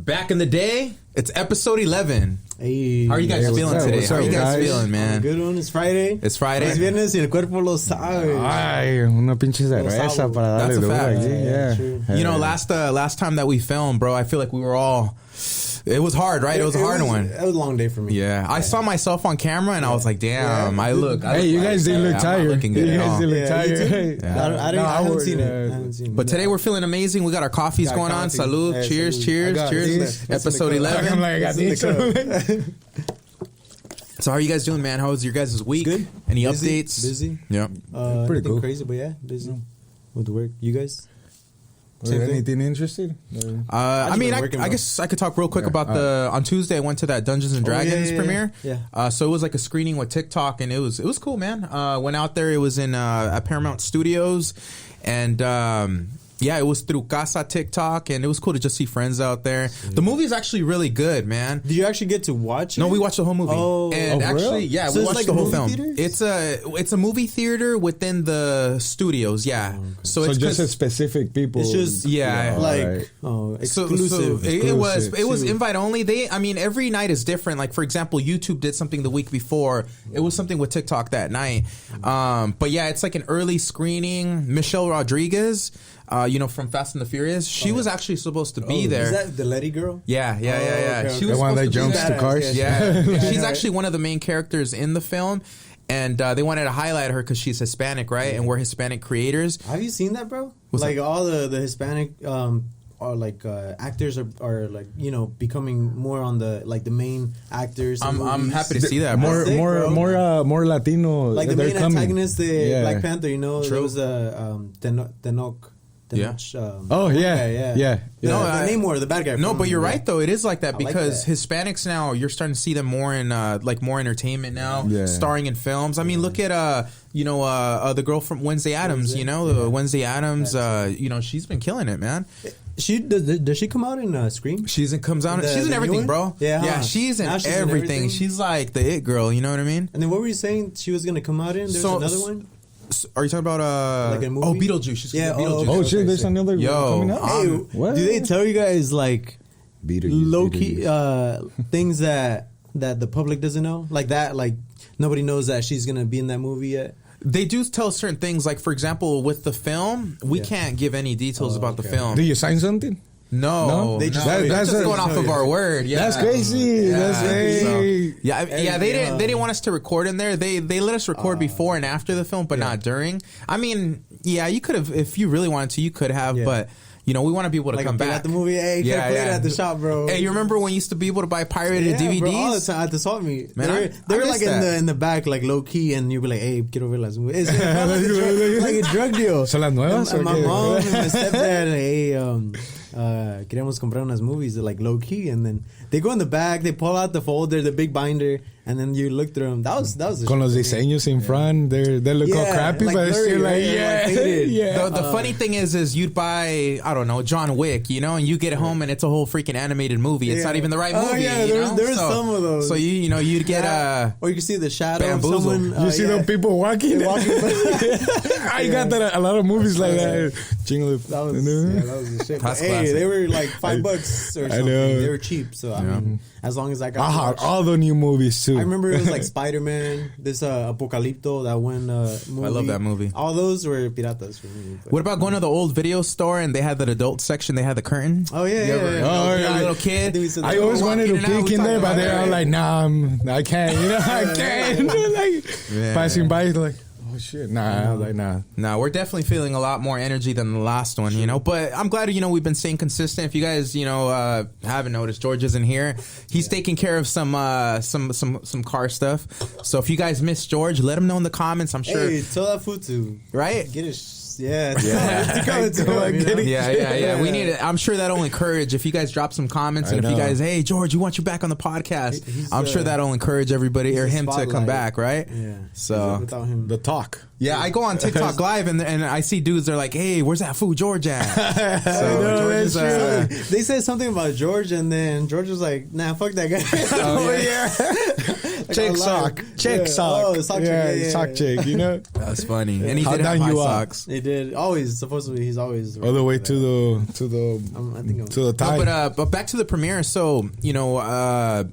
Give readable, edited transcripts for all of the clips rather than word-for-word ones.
Back in the day, it's episode 11. Hey, how are you guys feeling today? How are you guys feeling, man? Good one. It's Friday. It's Friday. Es viernes y el cuerpo lo sabe. Ay, una pinche cerveza para darle duro aquí. Yeah. You know, last time that we filmed, bro, I feel like we were all... It was hard, right? It was a hard one. It was a long day for me. Yeah. I saw myself on camera and I was like, damn, I look... Hey, you guys didn't look tired. You guys didn't look tired. I haven't seen it. But today we're feeling amazing. We got our coffees going on. Salud. Hey, cheers, cheers. Episode 11. So how are you guys doing, man? How was your guys' week? Good. Any updates? Busy. Yeah. Pretty cool. Crazy, but yeah, busy with the work. You guys? Anything interesting? I mean, I guess I could talk real quick about on Tuesday I went to that Dungeons and Dragons premiere. Yeah. So it was like a screening with TikTok, and it was cool, man. Went out there. It was in at Paramount Studios, and yeah, it was through Casa TikTok, and it was cool to just see friends out there. The movie is actually really good, man. Did you actually get to watch it? No, we watched the whole movie. And actually, yeah, so we watched the whole film. Theaters? It's a movie theater within the studios, yeah. Okay. So it's just a specific people. It's just exclusive. It was invite only. Every night is different. Like for example, YouTube did something the week before. It was something with TikTok that night. But yeah, it's like an early screening. Michelle Rodriguez. From Fast and the Furious. She was actually supposed to be there. Is that the Letty girl? Yeah. Okay. She was the one that jumps to cars? Yeah. She's actually one of the main characters in the film. And they wanted to highlight her because she's Hispanic, right? And we're Hispanic creators. Have you seen that, bro? All the Hispanic actors are becoming more on the main actors. I'm happy to see that. More Latino. Like the main antagonist, Black Panther. True. There was Tenoch. Yeah. The Namor, the bad guy. No, but you're right though. It is like that because Hispanics now you're starting to see them more in more entertainment now, starring in films. I mean, look at the girl from Wednesday Addams. Wednesday Addams. She's been killing it, man. Does she come out in Scream? She's in everything, bro. Yeah, she's in everything. She's like the it girl. You know what I mean? And then what were you saying? She was gonna come out in? There's another one. Are you talking about like a movie? Beetlejuice? She's Beetlejuice. Oh shit! There's another coming out. Hey, what? Do they tell you guys low key things that the public doesn't know? Like nobody knows that she's gonna be in that movie yet. They do tell certain things. Like for example, with the film, we can't give any details about the film. Do you sign something? No, they just that's just going off of our word. Yeah, that's crazy. Yeah. That's crazy. They didn't want us to record in there. They let us record before and after the film, but not during. I mean, you could have if you really wanted to. You could have, but. We want to be able to come back at the movie. Hey, play it at the shop, bro. Hey, you remember when you used to be able to buy pirated DVDs? Bro, all the time at the swap meet. Man, they were like in the back, like low key, and you'd be like, "Hey, quiero ver las movies." It's like a drug deal. ¿Son las nuevas? And my mom and my stepdad, queríamos comprar unas movies, like low key, and then they go in the back, they pull out the folder, the big binder, and then you look through them. That was con los diseños in front, they look all crappy, but it's still The funny thing is you'd buy, I don't know, John Wick, and you get home and it's a whole freaking animated movie. It's not even the right movie. There's some of those. So you'd get or you can see the shadow bamboozled. of someone. You see those people walking. I got that a lot of movies like that. That was the shit. But, hey, they were like $5 or something. They were cheap, so I mean, as long as I got all the new movies too. I remember it was like Spider-Man, this Apocalipto, that one movie. I love that movie. All those were piratas for me. What about going to the old video store and they had that adult section? They had the curtain. Oh yeah, little kid. I always wanted to peek in there, but they're all like, "Nah, I can't." I can't. Like passing by, like. Oh shit! Nah, I was like, nah. We're definitely feeling a lot more energy than the last one, But I'm glad, we've been staying consistent. If you guys, haven't noticed, George isn't here. He's taking care of some car stuff. So if you guys miss George, let him know in the comments. I'm sure. Hey, tell that food to get his. Yeah. We need it. I'm sure that'll encourage if you guys drop some comments and if you guys, hey George, we want you back on the podcast. I'm sure that'll encourage everybody or him to come back, right? Yeah. So without him, the talk. Yeah, I go on TikTok live and I see dudes. They're like, "Hey, where's that food George at?" So they said something about George, and then George was like, "Nah, fuck that guy." Chick sock. Chick sock. Oh, sock chick. Yeah, sock chick, you know? That's funny. And he How did have down high you are. socks. He did. Always, supposedly, he's always... All the way to I think the tie. No, but back to the premiere. So, you know,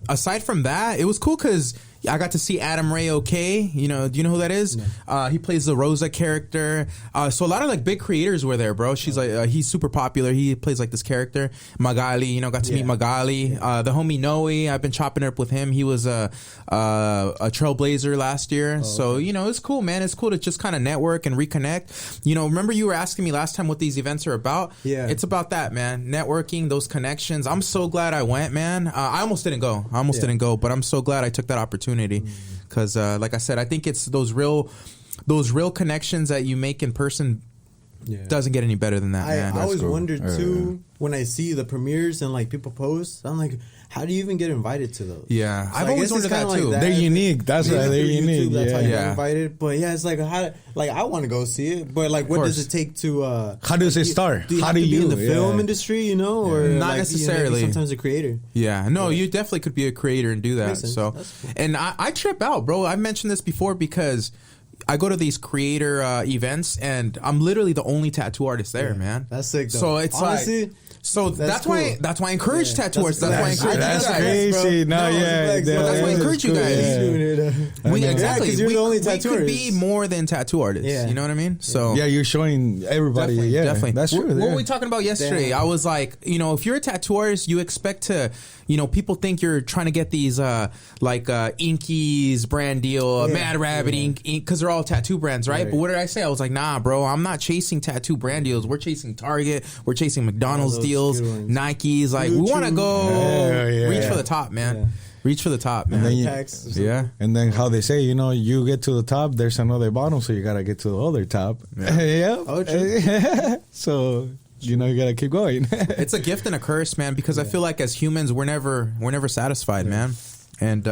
aside from that, it was cool because I got to see Adam Ray OK. You know, do you know who that is? No. He plays the Rosa character. So a lot of like big creators were there, bro. She's like, he's super popular. He plays like this character. Magali, you know, got to meet Magali. The homie Noe, I've been chopping it up with him. He was a trailblazer last year. So, you know, it's cool, man. It's cool to just kind of network and reconnect. You know, remember you were asking me last time what these events are about? Yeah. It's about that, man. Networking, those connections. I'm so glad I went, man. I almost didn't go. Didn't go, but I'm so glad I took that opportunity. Because like I said, I think it's those real connections that you make in person doesn't get any better than that, man. I always wondered too when I see the premieres and like people post, I'm like, how do you even get invited to those? Yeah, so I've always wondered that too. They're unique. That's why they're unique. That's how you get invited. But yeah, it's like I want to go see it, but like, what does it take to? How does it start? How do you be in the film industry? You know, or not like, necessarily. You know, sometimes a creator. Yeah, no, you definitely could be a creator and do that. So, cool. And I trip out, bro. I mentioned this before because I go to these creator events and I'm literally the only tattoo artist there, man. That's sick, though. So it's honestly, like... So that's cool. why I encourage tattoo artists. That's why I encourage that's you guys. crazy. That's why I encourage you guys. Exactly. You're the only tattoo we could artist. be more than tattoo artists. You know what I mean? So you're showing everybody. Definitely. That's true. What were we talking about yesterday? I was like, you know, if you're a tattoo artist, you expect to, you know, people think you're trying to get these Inkies brand deal, Mad Rabbit Ink, because they're all tattoo brands, right? But what did I say? I was like, nah, bro, I'm not chasing tattoo brand deals. We're chasing Target. We're chasing McDonald's deals, Nikes. Like, we want to go reach for the top, man. Reach for the top, man. And then how they say, you know, you get to the top, there's another bottom, so you gotta get to the other top. Oh, true. So you know, you gotta keep going. It's a gift and a curse, man, because I feel like as humans we're never satisfied, man. And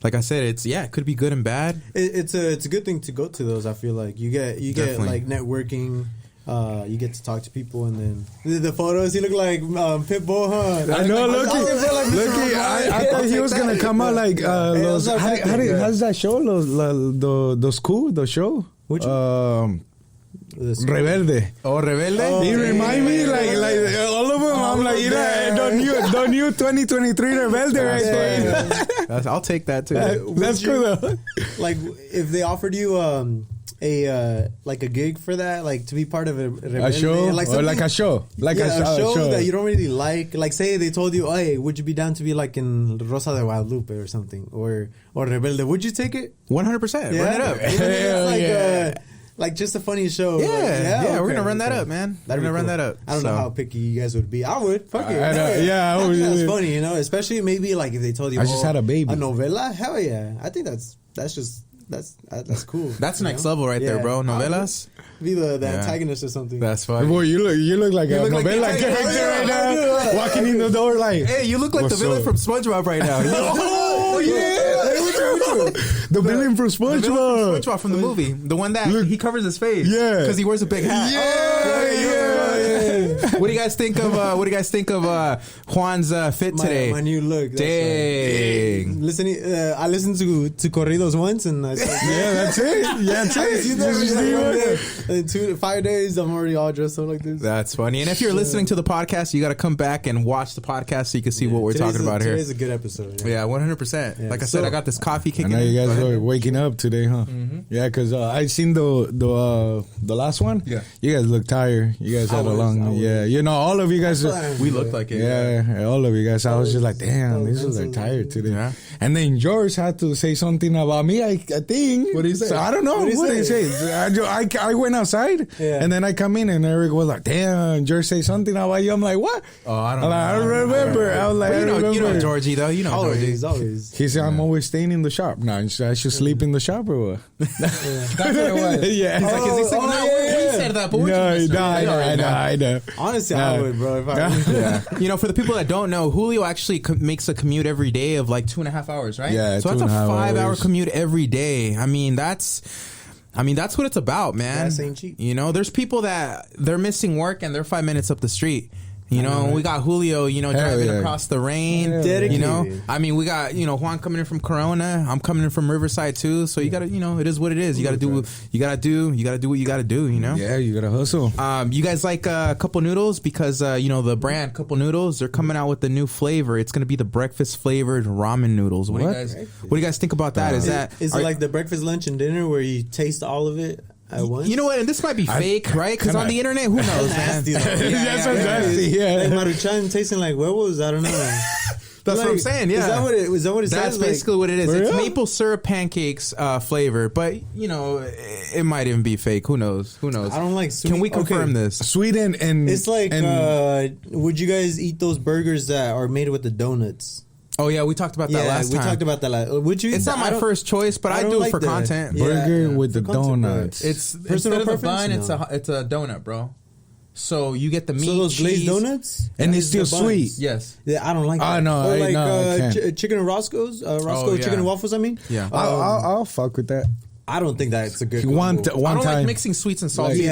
like I said, it could be good and bad. It's a good thing to go to those. I feel like you get like networking. You get to talk to people, and then the photos. He look like Pitbull, huh? I know. Looky. I thought he was gonna come out like how does that show? Los cool, the show. Which Rebelde. Oh, Rebelde. He remind me like all of them. I'm like, you know, don't you 2023 Rebelde right there. I'll take that too. That's cool though. Like if they offered you a gig for that, like to be part of a show, like a show that you don't really like say they told you, hey, would you be down to be like in Rosa de Guadalupe or something, or Rebelde? Would you take it? 100%. Run it up. Like just a funny show. Yeah, we're gonna run that up, man. We're gonna run that up. I don't know how picky you guys would be. I would. Fuck it. I would. That's funny, you know. Especially maybe like if they told you, I just had a baby. A novela. Hell yeah. I think that's cool. That's next level right there, bro. Novelas. Be the antagonist or something. That's funny. Boy, you look like a novela character right now. Walking in the door like, hey, you look like the villain from SpongeBob right now. Oh yeah. The villain from SpongeBob. SpongeBob from the movie. The one that he covers his face. Yeah. Because he wears a big hat. Yeah. What do you guys think of Juan's fit today? My new look. Dang. I listened to corridos once and I said, that's it. In 5 days I'm already all dressed up like this. That's funny. And if you're listening to the podcast, you got to come back and watch the podcast so you can see what we're talking about here. Today's a good episode. Yeah, 100%. Like I said, I got this coffee kicking in. I know you guys are waking up today, huh? Mm-hmm. Yeah, because I seen the last one. Yeah, you guys look tired. You guys had a long. Yeah, you know, all of you guys. We looked like it. Yeah, all of you guys. I was just like, damn, these are tired today. Yeah. And then George had to say something about me. I think. What did he say? So I don't know. What did he say? I went outside, and then I come in, and Eric was like, damn, George say something about you. I'm like, what? Oh, I don't know. I don't remember. I was like, you know Georgie though. You know Georgie. Always. He said, I'm always staying in the shop. No, I should sleep in the shop or what? That's what it was. Yeah. He's like, is he we said that, but I know. Honestly, I would, bro. You know, for the people that don't know, Julio actually makes a commute every day of like 2.5 hours, right? Yeah, so that's a 5-hour commute every day. I mean, that's what it's about, man. Gas ain't cheap. You know, there's people that they're missing work and they're 5 minutes up the street. You know, we got Julio, you know, driving across the rain. Dedicated. You know, I mean, we got, you know, Juan coming in from Corona. I'm coming in from Riverside too. So you gotta, you know, it is what it is. You gotta do what you gotta do, you gotta do, you know? Yeah, you gotta hustle. You guys like Couple Noodles? Because, you know, the brand Couple Noodles, they're coming out with the new flavor. It's gonna be the breakfast flavored ramen noodles. What do you guys think about that? Is it like the breakfast, lunch, and dinner where you taste all of it? You know what? And this might be fake, right? Because on the internet, who knows, man? Nasty, That's nasty. Yeah, like Maruchan tasting like huevos. I don't know. That's what I'm saying. Yeah, is that what it says? That's basically what it is. It's maple syrup pancakes flavor, but you know, it might even be fake. Who knows? I don't like sweet. Can we confirm this? Sweet and it's like. Would you guys eat those burgers that are made with the donuts? Oh yeah, we talked about that last time. We taled about that. Would you? It's not my first choice, but I do it for content. Burger with the donuts. It's personal preference. It's a donut, bro. So you get the meat. So those glazed donuts, and it's still sweet. Yes. Yeah, I don't like that. Oh no, or like chicken and Roscoe's, chicken and waffles. I mean, yeah, I'll fuck with that. I don't think that's a good one I don't time. like mixing sweets and salty.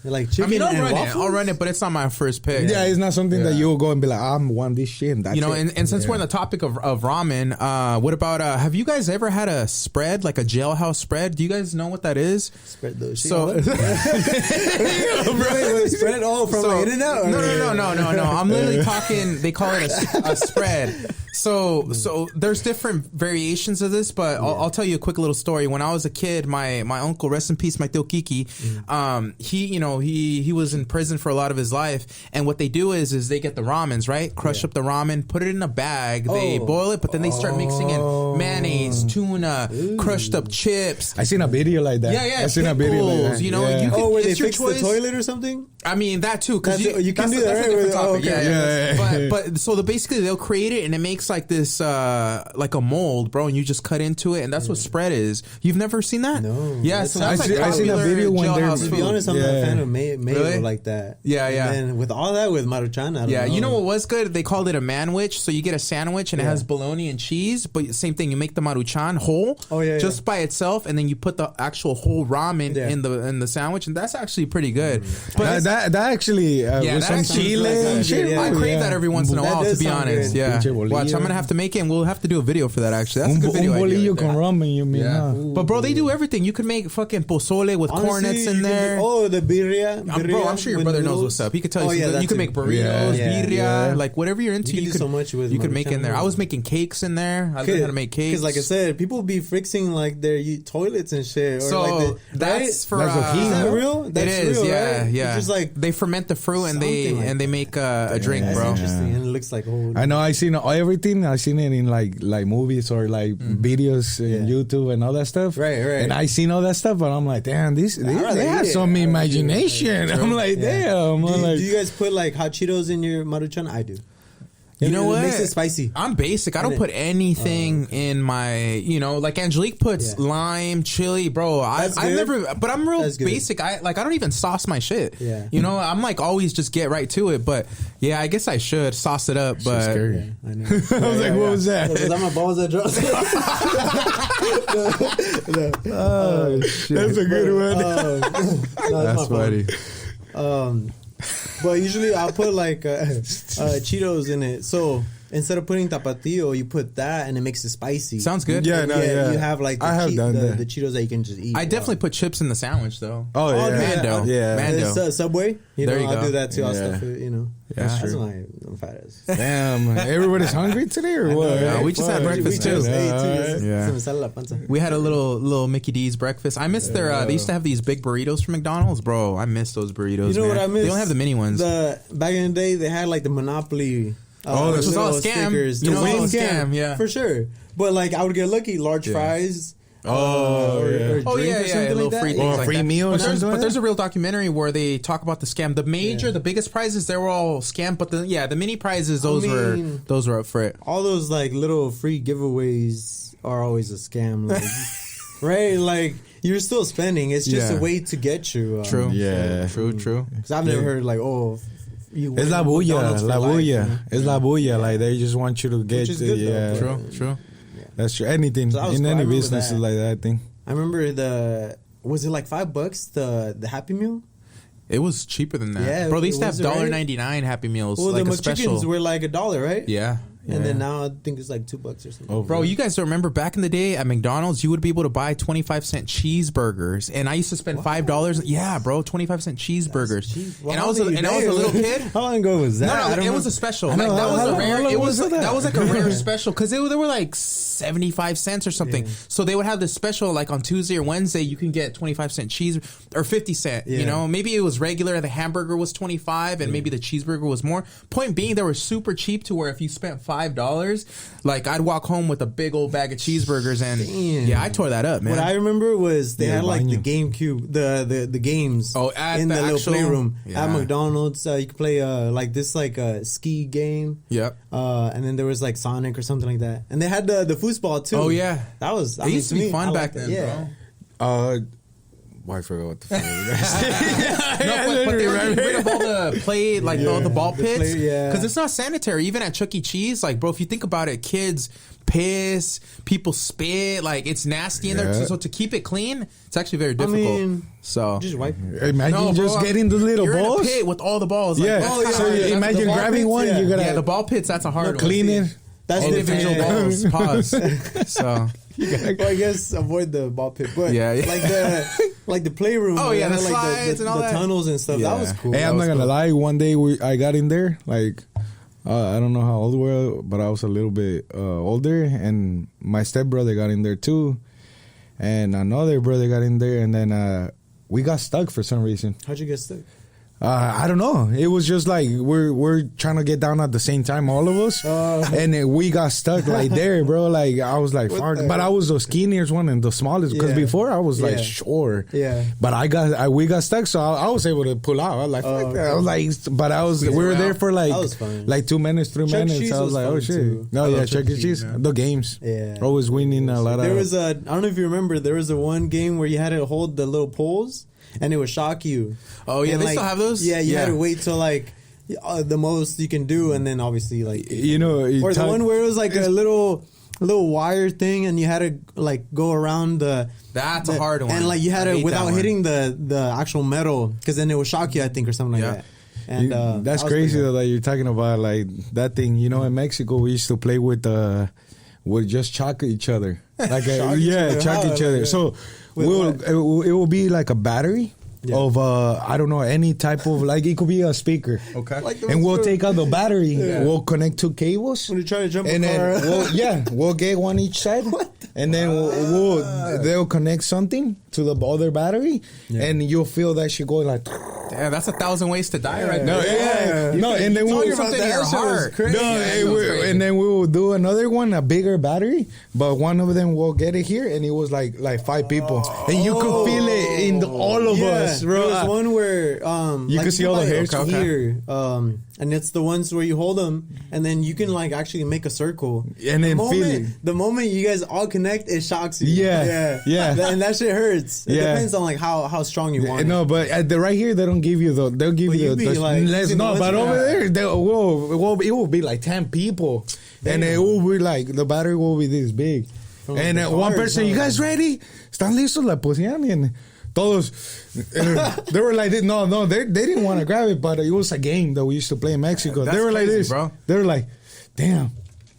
Like chicken and waffles. I'll run it, but it's not my first pick. Yeah, it's not something that you'll go and be like, I'm one this shit. And that's you know, and since we're on the topic of ramen, what about have you guys ever had a spread, like a jailhouse spread? Do you guys know what that is? Spread those shit. So wait, spread it all from the In-N-Out? No. I'm literally talking. They call it a spread. So there's different variations of this, but I'll tell you a quick little story. When I was a kid, my uncle, rest in peace, my tío Kiki, he was in prison for a lot of his life, and what they do is they get the ramens, right? Crush up the ramen, put it in a bag, they boil it, but then they start mixing in mayonnaise, tuna, crushed up chips. I seen a video like that. Yeah, I seen a video like that. You know, you can, where they fix the toilet or something? I mean, that too, because you can do that, right? Different topic. Okay. But so basically they'll create it and it makes like this like a mold, bro, and you just cut into it, and that's what spread is. You've never seen that? No. Yeah, so that's I seen a video when they're. To be honest, I'm not a fan of mayo like that. Yeah. And with all that, with Maruchan, I don't know. You know what was good? They called it a manwich. So you get a sandwich and it has bologna and cheese, but same thing. You make the Maruchan whole, just by itself, and then you put the actual whole ramen in the sandwich, and that's actually pretty good. But that actually with some chile. I crave that every once in a while, to be honest. Yeah, watch. I'm gonna have to make it, and we'll have to do a video for that. Actually, that's a good video. Un bolillo con ramen, you mean? Yeah. But bro, they do everything. You can make fucking pozole with cornets in there. The birria. Bro, I'm sure your brother knows what's up. He could tell you. You can make burritos, birria, like whatever you're into. You can do so much with. You can make in there. I was making cakes in there. I learned how to make cakes. Because, like I said, people be fixing like their toilets and shit. So that's for. Is that real? It is. Real, yeah, right? yeah. It's just like they ferment the fruit and they make a drink, bro. That's interesting, and it looks like I know. I seen everything. I seen it in like movies or like videos in YouTube and all that stuff. Right. And I seen all that stuff, but I'm like, damn, they have some imagination. I'm like, damn. Do you guys put like hot Cheetos in your Maruchan? I do. You know what? It makes it spicy. I'm basic. I don't put anything in my, like Angelique puts lime, chili, bro. I've never, but I'm real basic. I don't even sauce my shit. Yeah. I'm like always just get right to it. But yeah, I guess I should sauce it up. But scary. I know. I was like, what was that? Was that my balls that dropped? Oh shit, that's a good one. That's funny. But usually I'll put like Cheetos in it. So instead of putting tapatio, you put that and it makes it spicy. Sounds good. Yeah. You have like the Cheetos that you can just eat. I definitely put chips in the sandwich though. Oh yeah, Mando. Yeah, Mando. Subway. I'll do that too. I'll stuff it. Yeah, that's my fat ass. Damn, everybody's hungry today or what? Yeah, we just had breakfast too. We had a little Mickey D's breakfast. I miss their. They used to have these big burritos from McDonald's, bro. I miss those burritos. You know what I miss? They don't have the mini ones. Back in the day, they had like the Monopoly. This was all a scam. Stickers. The wing scam, yeah, for sure. But like, I would get lucky, large fries. Or drink or little like free that. things like free that. meal. But there's a real documentary where they talk about the scam. The biggest prizes, they were all scam, but the mini prizes, those were up for it. All those like little free giveaways are always a scam, like, right? Like you're still spending. It's just a way to get you. True. Yeah. True. Because I've never heard like, it's la bulla. It's la bulla. Like they just want you to get. True. That's true. Anything in any business is like that. I think. I remember was it like $5 the Happy Meal? It was cheaper than that. Yeah, bro, they used to have $1.99 right? Happy Meals. Well, like the a special. McChickens were like $1, right? Yeah. And then now I think it's like $2 or something. Oh, bro, you guys don't remember back in the day at McDonald's, you would be able to buy 25-cent cheeseburgers, and I used to spend $5. Yeah, bro, 25-cent cheeseburgers. Well, and I was a little kid. How long ago was that? No, it was a special. Like, that was a rare. It was that was like a rare special because they were like 75 cents or something. Yeah. So they would have this special like on Tuesday or Wednesday. You can get 25-cent cheese or 50-cent. Yeah. You know, maybe it was regular. The hamburger was 25, and maybe the cheeseburger was more. Point being, they were super cheap to where if you spent $5. Like I'd walk home with a big old bag of cheeseburgers, and yeah, I tore that up, man. What I remember was they had like the GameCube, the games. In the little playroom at McDonald's. You could play like this like a ski game. Yep. And then there was like Sonic or something like that, and they had the foosball too. Oh yeah, that was. It used to be fun back then, bro. I forgot what the fuck it was. But they were getting rid of all the play, like all the ball pits, because it's not sanitary. Even at Chuck E. Cheese, like bro, if you think about it, kids piss, people spit, like it's nasty in there. So to keep it clean, it's actually very difficult. So just wipe. Imagine getting the little balls. In a pit with all the balls. Yeah. Like, so imagine grabbing one. Yeah. You gotta the ball pits. That's a hard one. Clean it. That's individual balls. Pause. So. Well, I guess avoid the ball pit, but like the playroom. Oh yeah, the slides and all that, the tunnels and stuff. Yeah. That was cool. Hey, I'm not gonna lie. One day I got in there. Like I don't know how old we were, but I was a little bit older, and my stepbrother got in there too, and another brother got in there, and then we got stuck for some reason. How'd you get stuck? I don't know. It was just like we're trying to get down at the same time, all of us, and we got stuck like there, bro. Like I was like, fuck. But I was the skinniest one and the smallest because before I was like short. Yeah. But we got stuck, so I was able to pull out. I was like, fuck that. I was like, but we were there for like 2 minutes, 3 minutes. I was like, oh shit. Too. No, yeah, Chuck E. Cheese. The games. Yeah. Always winning a lot. There was I don't know if you remember. There was one game where you had to hold the little poles. And it would shock you. Oh yeah, and they still have those. Yeah, you had to wait till like the most you can do, and then obviously like or the one where it was like a little wire thing, and you had to like go around That's a hard one. and like you had to without hitting the actual metal, because then it would shock you, I think, or something like that. And that's crazy though that you're talking about like that thing. You know, in Mexico we used to play with just chalk each other, like chalk each other. So it will be like a battery of I don't know, any type of, like it could be a speaker. Okay, like and we'll take out the battery. We'll connect 2 cables. When you try to jump and a car, then we'll get one each side. And then they'll connect something to the other battery, and you'll feel that shit going like. Yeah, that's 1,000 ways to die right now. No, and then we'll something in your heart. And then we will do another one, a bigger battery, but one of them will get it here, and it was like 5 people, and you could feel it in all of us, bro. There was one where you can see all the hairs here, and it's the ones where you hold them, and then you can like actually make a circle, and then feel it. The moment you guys all connect, it shocks you. Yeah. And that shit hurts. It depends on like how strong you want. No, but right here they don't give you they'll give you let's know, but over there it will be like 10 people. And it will be like the battery will be this big, and one person, you guys ready? ¿Están listos? La pusieron and todos they were like, no, they didn't want to grab it, but it was a game that we used to play in Mexico. They were crazy, like this, bro. They were like, damn,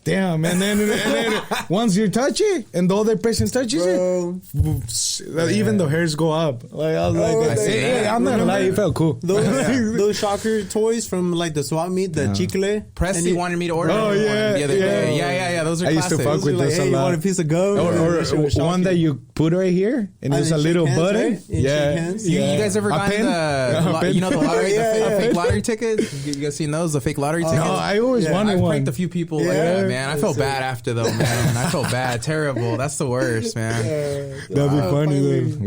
and then once you touch it and the other person touches it, even the hairs go up. Like I was I'm not gonna lie, it felt cool. Those shocker toys from like the swap meet, the chicle. Presley wanted me to order the other day. Yeah. Those are classic. I used to fuck with those a lot. You want a piece of gum? Or one that you put right here and there's a little button. Right? You guys ever gotten the lottery, the fake lottery ticket? You guys seen those? The fake lottery tickets? No, I always wanted one. I pranked a few people like that, man. I felt bad after though, man. I felt bad, terrible. That's the worst, man. That'd be funny though.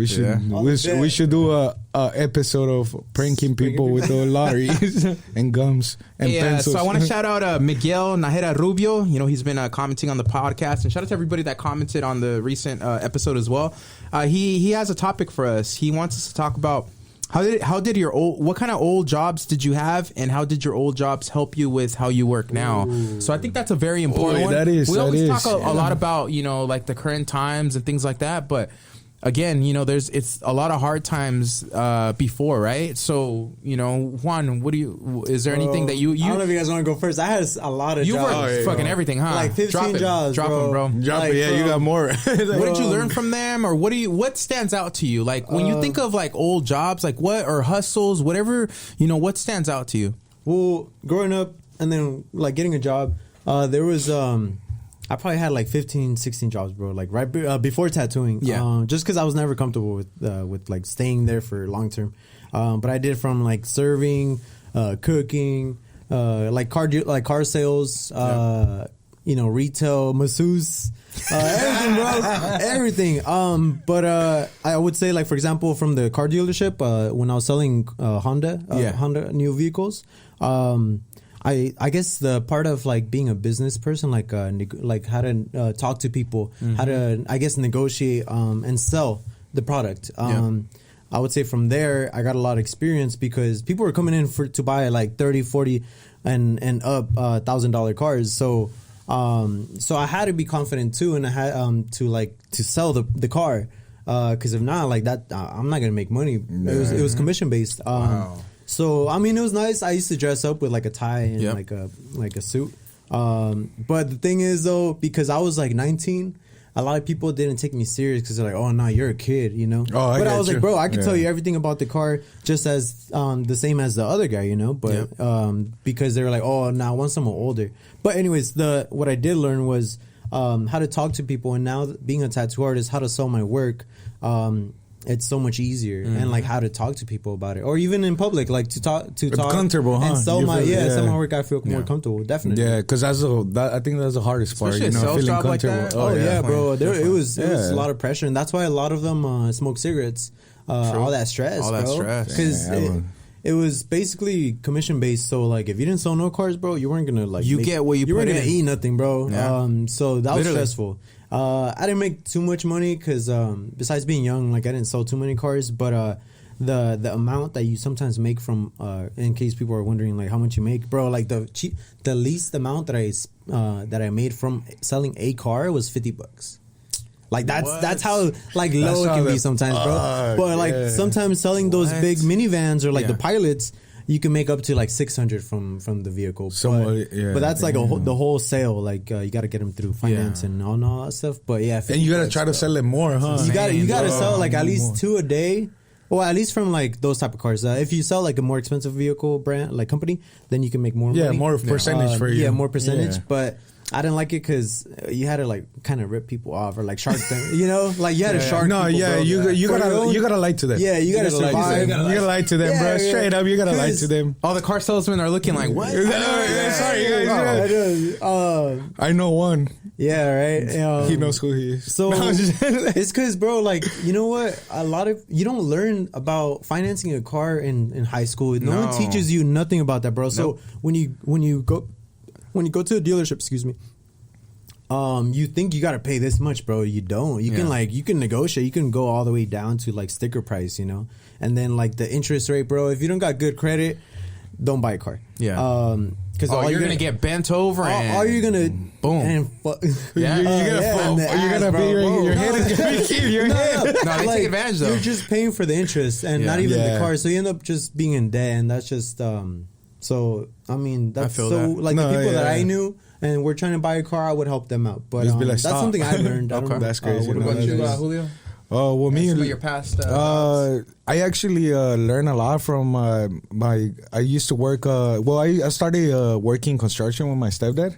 We should do a episode of pranking people with the lotteries and gums and pencils. So I want to shout out Miguel Najera Rubio. You know, he's been commenting on the podcast, and shout out to everybody that commented on the recent episode as well. He has a topic for us. He wants us to talk about what kind of old jobs did you have, and how did your old jobs help you with how you work now? Ooh. So I think that's a very important one. We always talk a lot about, like the current times and things like that, but again, it's a lot of hard times before, right? So, Juan, is there anything that you I don't know if you guys want to go first. I had a lot of jobs. You worked fucking everything, huh? Like 15 jobs, Drop them, bro. Drop it, yeah, bro. you got more. What did you learn from them, or what stands out to you? Like when you think of like old jobs, like what, or hustles, whatever, what stands out to you? Well, growing up and then like getting a job, there was I probably had like 15, 16 jobs, bro. Like right before tattooing. Yeah. Just because I was never comfortable with like staying there for long term. But I did from like serving, cooking, like car sales, retail, masseuse, everything, bro, everything. But I would say, like for example, from the car dealership, when I was selling Honda new vehicles, I guess the part of like being a business person, like how to talk to people, how to negotiate and sell the product. I would say from there I got a lot of experience because people were coming in to buy like 30, 40 and up $1,000 cars. So I had to be confident too, and I had to sell the car because if not, like that, I'm not gonna make money. It was commission based. Wow. So I mean, it was nice. I used to dress up with like a tie and like a suit. But the thing is though, because I was like 19, a lot of people didn't take me serious because they're like, "Oh no, you're a kid," But I was like, "Bro, I can tell you everything about the car just as the same as the other guy," But because they were like, "Oh, now I want someone older." But anyways, what I did learn was how to talk to people, and now being a tattoo artist, how to sell my work. It's so much easier, and like how to talk to people about it, or even in public, like to talk comfortable, huh? And sell my work. I feel more comfortable, definitely. Yeah, because I think that's the hardest part. Especially feeling job comfortable. like that. Oh yeah, bro. It was a lot of pressure, and that's why a lot of them smoke cigarettes. All that stress, because it was basically commission based. So like, if you didn't sell no cars, bro, you weren't gonna like get what you weren't put gonna eat nothing, bro. Yeah. So that was stressful. I didn't make too much money because besides being young, like I didn't sell too many cars. But the amount that you sometimes make from, in case people are wondering like how much you make, bro, like the least amount that I made from selling a car was $50. Like that's how like low it can be sometimes, bro. But like sometimes selling those big minivans or like the pilots, you can make up to like 600 from the vehicle. But that's like the whole sale. Like you got to get them through finance and all that stuff. But yeah, and you got to try to sell it more, huh? You got to sell like at least 2 a day. Well, at least from like those type of cars. If you sell like a more expensive vehicle brand, like company, then you can make more money. Yeah, more percentage for you. Yeah, more percentage. But I didn't like it because you had to like kind of rip people off or like shark them, like you had to shark. No, people, yeah, bro. you gotta lie to them. Yeah, you gotta survive. You gotta lie to them, bro. Straight up, you gotta lie to them. All the car salesmen are looking like, what? Sorry, guys. I know one. Yeah, right. He knows who he is. So it's because, bro, like, you know what? You don't learn about financing a car in high school. No one teaches you nothing about that, bro. So when you go to a dealership, excuse me, you think you gotta pay this much, bro. You don't. You can negotiate. You can go all the way down to like sticker price, and then like the interest rate, bro. If you don't got good credit, don't buy a car. Yeah. Because you're gonna get bent over, and all you're gonna boom. And you're gonna be your head is gonna be your head. No, they take advantage though. You're just paying for the interest and not even the car, so you end up just being in debt, and that's just So I mean, that's so that. Like the people that I knew and we're trying to buy a car, I would help them out. But that's something I learned. Okay. That's crazy. What about you, Julio? Oh, well, me. Some of your past. I actually learned a lot from I used to work. I started working construction with my stepdad,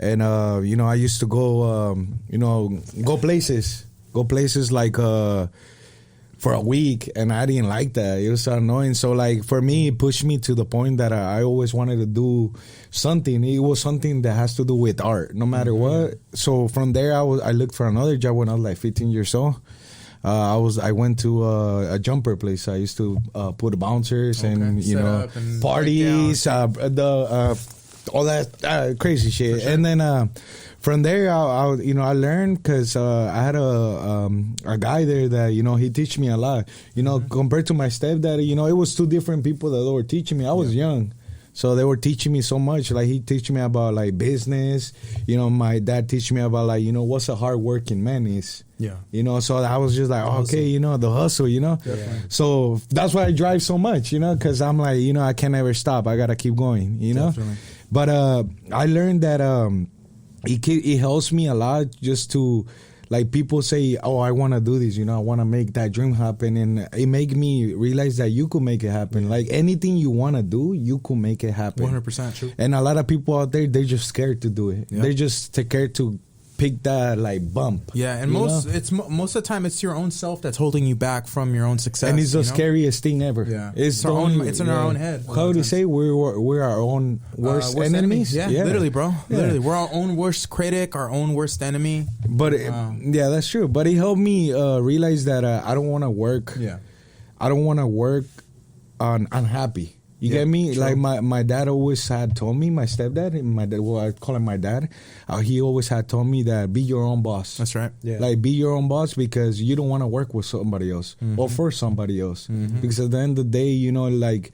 and I used to go go places like for a week, and I didn't like that. It was so annoying. So like for me, it pushed me to the point that I always wanted to do something. It was something that has to do with art, no matter what. So from there, I looked for another job when I was like 15 years old. I went to a jumper place. I used to put bouncers and parties, all that crazy shit. Sure. And then from there, I learned because I had a guy there that he teach me a lot. Compared to my stepdad, it was two different people that were teaching me. I was young. So they were teaching me so much. Like, he teach me about like business. You know, my dad teach me about like, you know, what's a hardworking man is. Yeah. You know, so I was just like, okay, you know, the hustle, you know. Definitely. So that's why I drive so much, you know, because I'm like, you know, I can never stop. I gotta keep going, you know. Definitely. But I learned that it helps me a lot just to, like, people say, oh, I want to do this, you know, I want to make that dream happen. And it make me realize that you could make it happen. Like, anything you want to do, you could make it happen. 100% true. And a lot of people out there, they're just scared to do it. Yeah. They're just scared to pick that, like, bump. Yeah, and most of the time, it's your own self that's holding you back from your own success. And it's the scariest thing ever. Yeah. It's in our own head. How do you say we're our own worst enemies? Yeah, literally, bro. Yeah. Literally, we're our own worst critic, our own worst enemy. But yeah, that's true. But it helped me realize that I don't want to work. Yeah, I don't want to work on unhappy. You get me? True. Like my dad always had told me, my stepdad, well, I call him my dad. He always had told me that be your own boss. That's right. Yeah. Like, be your own boss, because you don't want to work with somebody else or for somebody else. Because at the end of the day, you know, like,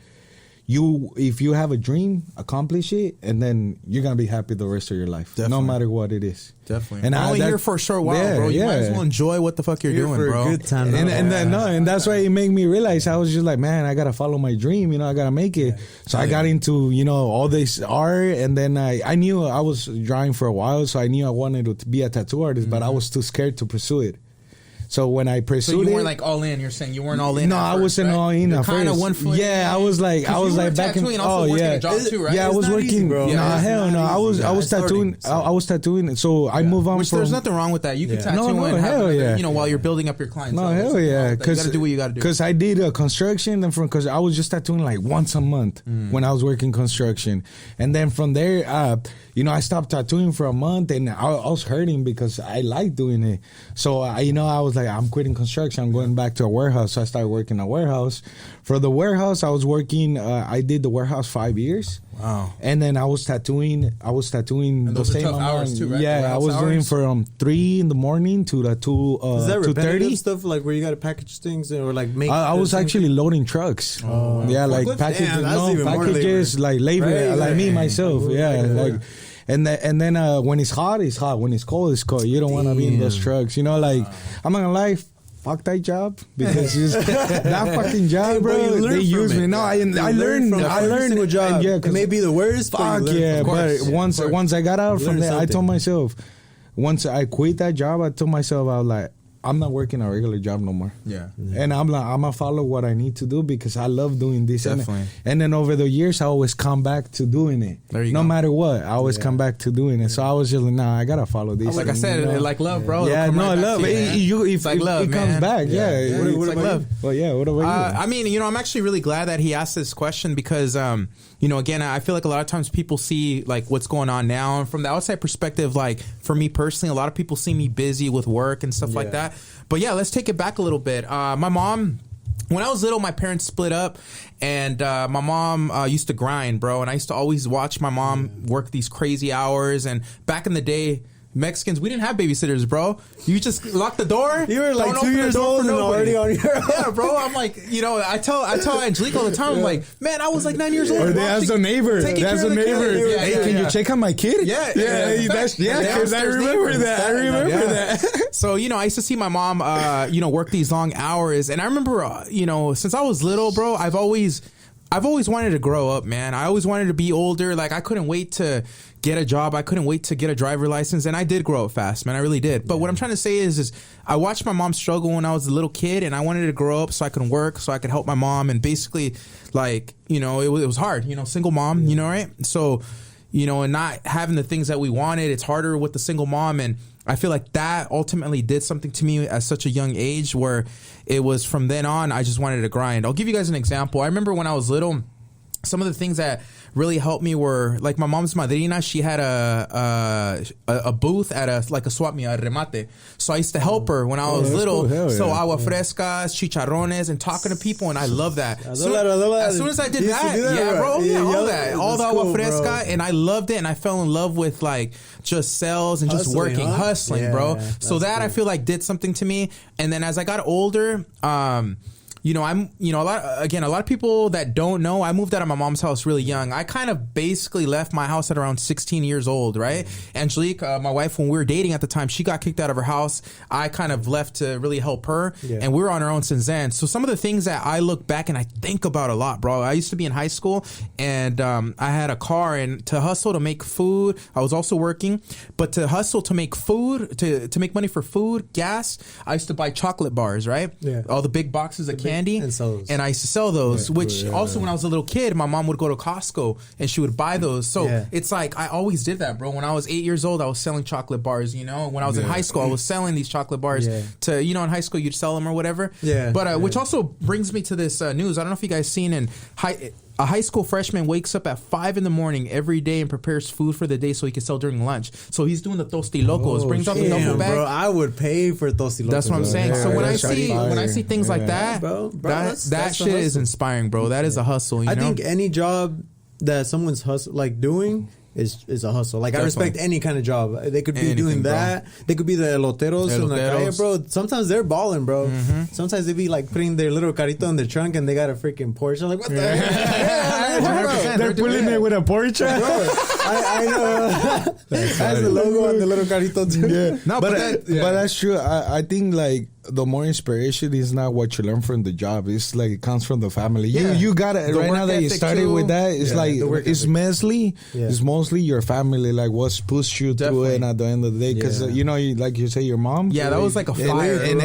if you have a dream, accomplish it, and then you're gonna be happy the rest of your life. Definitely. No matter what it is. Definitely. And we're only here for a short while, bro. You might as well enjoy what the fuck you're doing, for bro. A good time, and that's why it made me realize, I was just like, man, I gotta follow my dream. You know, I gotta make it. So I got into, you know, all this art, and then I knew I was drawing for a while, so I knew I wanted to be a tattoo artist, but I was too scared to pursue it. So when I pursued it, so you weren't like all in. You're saying you weren't all in. No, I wasn't all in at first. Kind of one foot. Yeah, I was like back in. Oh yeah, a job too, right? Yeah, I was working. Easy, bro. Nah, hell no. I was tattooing. I was tattooing. So I moved on. Which there's nothing wrong with that. You can tattoo and hell yeah. You know, while you're building up your clients. No, hell yeah. You gotta do what you gotta do. Because I did construction, and because I was just tattooing like once a month when I was working construction, and then from there, you know, I stopped tattooing for a month, and I was hurting because I liked doing it. So I was like, I'm quitting construction. I'm going back to a warehouse. So I started working a warehouse. For the warehouse, I was working. I did the warehouse 5 years. Wow. And then I was tattooing. And the same hours too, right? Yeah, I was doing from 3 in the morning to the 2:30. Is that repetitive stuff, like where you got to package things or like make? I was actually loading trucks. Oh, yeah, like packages, packages, like labor, like me myself. Yeah, like. And then when it's hot, it's hot. When it's cold, you don't want to be in those trucks. You know, like, I'm not gonna lie, fuck that job, because that fucking job, bro. They use me. No, I learned a job. Yeah, it may be the worst. Fuck yeah, but once I got out from there, I told myself, once I quit that job, I told myself, I was like, I'm not working a regular job no more. Yeah. And I'm like, I'm gonna follow what I need to do because I love doing this. Definitely. And then over the years, I always come back to doing it. There you no go. matter what, I always come back to doing it. So I was just like, nah, I gotta follow this. Like I said, like love, bro. Yeah, no, love. It's like love, it comes back. Yeah. It's like love. Well, yeah. What about you? I mean, you know, I'm actually really glad that he asked this question because, you know, again, I feel like a lot of times people see like what's going on now, and from the outside perspective, like for me personally, a lot of people see me busy with work and stuff like that. But yeah, let's take it back a little bit. My mom, when I was little, my parents split up, and my mom used to grind, bro. And I used to always watch my mom work these crazy hours. And back in the day, Mexicans, we didn't have babysitters, bro. You just lock the door. You were like 2 years old and already on your own. Yeah, bro. I'm like, you know, I tell Angelique all the time, I'm like, man, I was like 9 years old. Or they ask the neighbor. That's a neighbor. Hey, can you check on my kid? Yeah. Because I remember that. So, you know, I used to see my mom, you know, work these long hours. And I remember, you know, since I was little, bro, I've always wanted to grow up, man. I always wanted to be older. Like, I couldn't wait to get a job. I couldn't wait to get a driver license. And I did grow up fast, man. I really did. But what I'm trying to say is I watched my mom struggle when I was a little kid, and I wanted to grow up so I could work, so I could help my mom. And basically, like, you know, it was hard, you know, single mom, you know, right? So, you know, and not having the things that we wanted, it's harder with the single mom. And I feel like that ultimately did something to me at such a young age where it was from then on, I just wanted to grind. I'll give you guys an example. I remember when I was little, some of the things that really helped me were like my mom's madrina. She had a booth at a swap meet, a remate. So I used to help her when I was little. Cool. So agua frescas, chicharrones, and talking to people, and I love that. As soon as I did that, all the agua fresca, and I loved it, and I fell in love with like just sales and just hustling, bro. So that I feel like did something to me. And then as I got older, I'm, a lot of people that don't know, I moved out of my mom's house really young. I kind of basically left my house at around 16 years old, right? Angelique, my wife, when we were dating at the time, she got kicked out of her house. I kind of left to really help her, and we were on our own since then. So some of the things that I look back and I think about a lot, bro. I used to be in high school, and I had a car, and to hustle to make food, I was also working, but to hustle to make food, to make money for food, gas, I used to buy chocolate bars, right? Yeah. All the big boxes of candy, and I used to sell those, which also when I was a little kid, my mom would go to Costco and she would buy those. So it's like, I always did that, bro. When I was 8 years old, I was selling chocolate bars, When I was in high school, I was selling these chocolate bars to, in high school, you'd sell them or whatever. But which also brings me to this news. I don't know if you guys seen a high school freshman wakes up at 5 a.m. every day and prepares food for the day so he can sell during lunch. So he's doing the Tostilocos, brings out the duffel bag. Bro, I would pay for Tostilocos. That's what I'm saying. So when I see things like that, that shit is inspiring, bro. That is a hustle. I think any job that someone's doing is a hustle. Like, I respect any kind of job. They could be doing that. Bro. They could be the eloteros in la calle, bro. Sometimes they're balling, bro. Sometimes they be like putting their little carrito in their trunk and they got a freaking Porsche. I'm like, what the heck? They're pulling it with a Porsche. I know. That's the logo on the little carito too. Yeah. No, but that's true. I think like the more inspiration is not what you learn from the job. It's like it comes from the family. You got it right now that you started with that. It's like it's mostly it's mostly your family. Like what's pushed you through it at the end of the day. Because like you say, your mom. Yeah, that was like a fire. And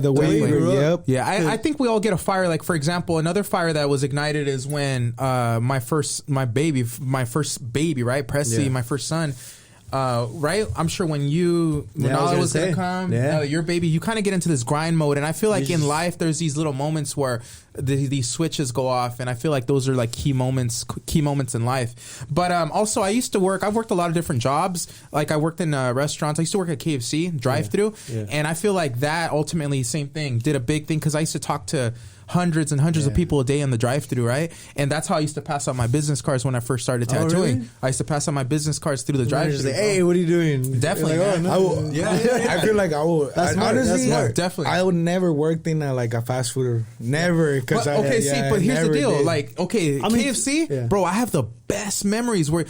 the way you grew up. Yeah, I think we all get a fire. Like for example, another fire that was ignited is when my first baby, right, Presley, my first son. Right, I'm sure when Nala was gonna come, your baby, you kind of get into this grind mode, and I feel like in life there's these little moments where these switches go off, and I feel like those are like key moments in life. But also, I've worked a lot of different jobs. Like I worked in restaurants. I used to work at KFC drive-through, and I feel like that ultimately same thing did a big thing because I used to talk to hundreds and hundreds of people a day in the drive-thru, right? And that's how I used to pass out my business cards when I first started tattooing. Really? I used to pass out my business cards through the drive-thru. Say, hey, what are you doing? Definitely. Like, I feel like I would. Honestly, definitely. I would never worked in a fast food. Never. But here's the deal. Did. Like, KFC, bro, I have the best memories. Was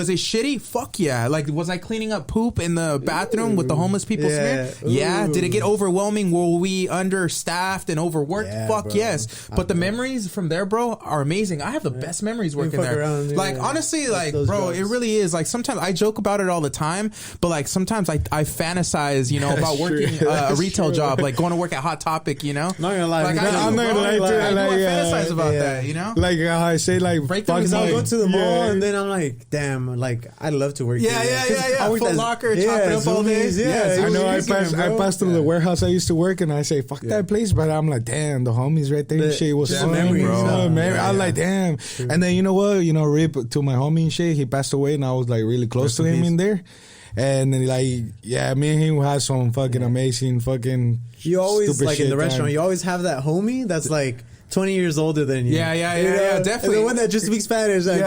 it shitty? Fuck yeah. Like, was I cleaning up poop in the bathroom with the homeless people smear? Yeah. Did it get overwhelming? Were we understaffed and overworked? Fuck yeah. Yes, but the memories from there, bro, are amazing. I have the best memories working there. Honestly, like, bro, it really is. Like, sometimes I joke about it all the time, but like sometimes I fantasize, about working a retail job, like going to work at Hot Topic, Not gonna lie, like, I'm not gonna lie to you. I fantasize about that, Like I say, like, I'll go to the mall and then I'm like, damn, like I'd love to work. Yeah. Foot Locker, chop it up all day. I know. I passed through the warehouse I used to work, and I say, fuck that place, but I'm like, damn, the homies right there, shit was fun, bro. I'm like, damn. True. And then you know what? Rip to my homie and shit. He passed away, and I was like really close to him in there. And like, me and him had some fucking amazing fucking. You always like in the restaurant. You always have that homie that's like 20 years older than you. Yeah, definitely. And the one that just speaks Spanish. Like,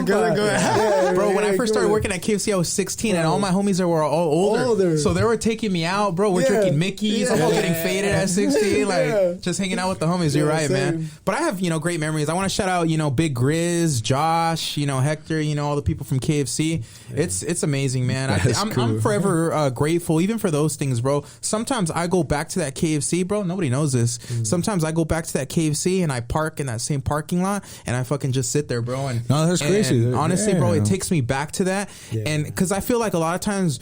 go. Bro, when I first started working at KFC, I was 16, and all my homies were all older. So they were taking me out, bro. We're drinking Mickey's. I'm all getting faded at 16, like just hanging out with the homies. You're right, man. But I have, great memories. I want to shout out, Big Grizz, Josh, Hector, all the people from KFC. It's amazing, man. I'm forever grateful, even for those things, bro. Sometimes I go back to that KFC, bro. Nobody knows this. Sometimes I go back to that KFC and I park in that same parking lot and I fucking just sit there, bro. And no, that's crazy. And honestly, bro, it takes me back to that. And because I feel like a lot of times,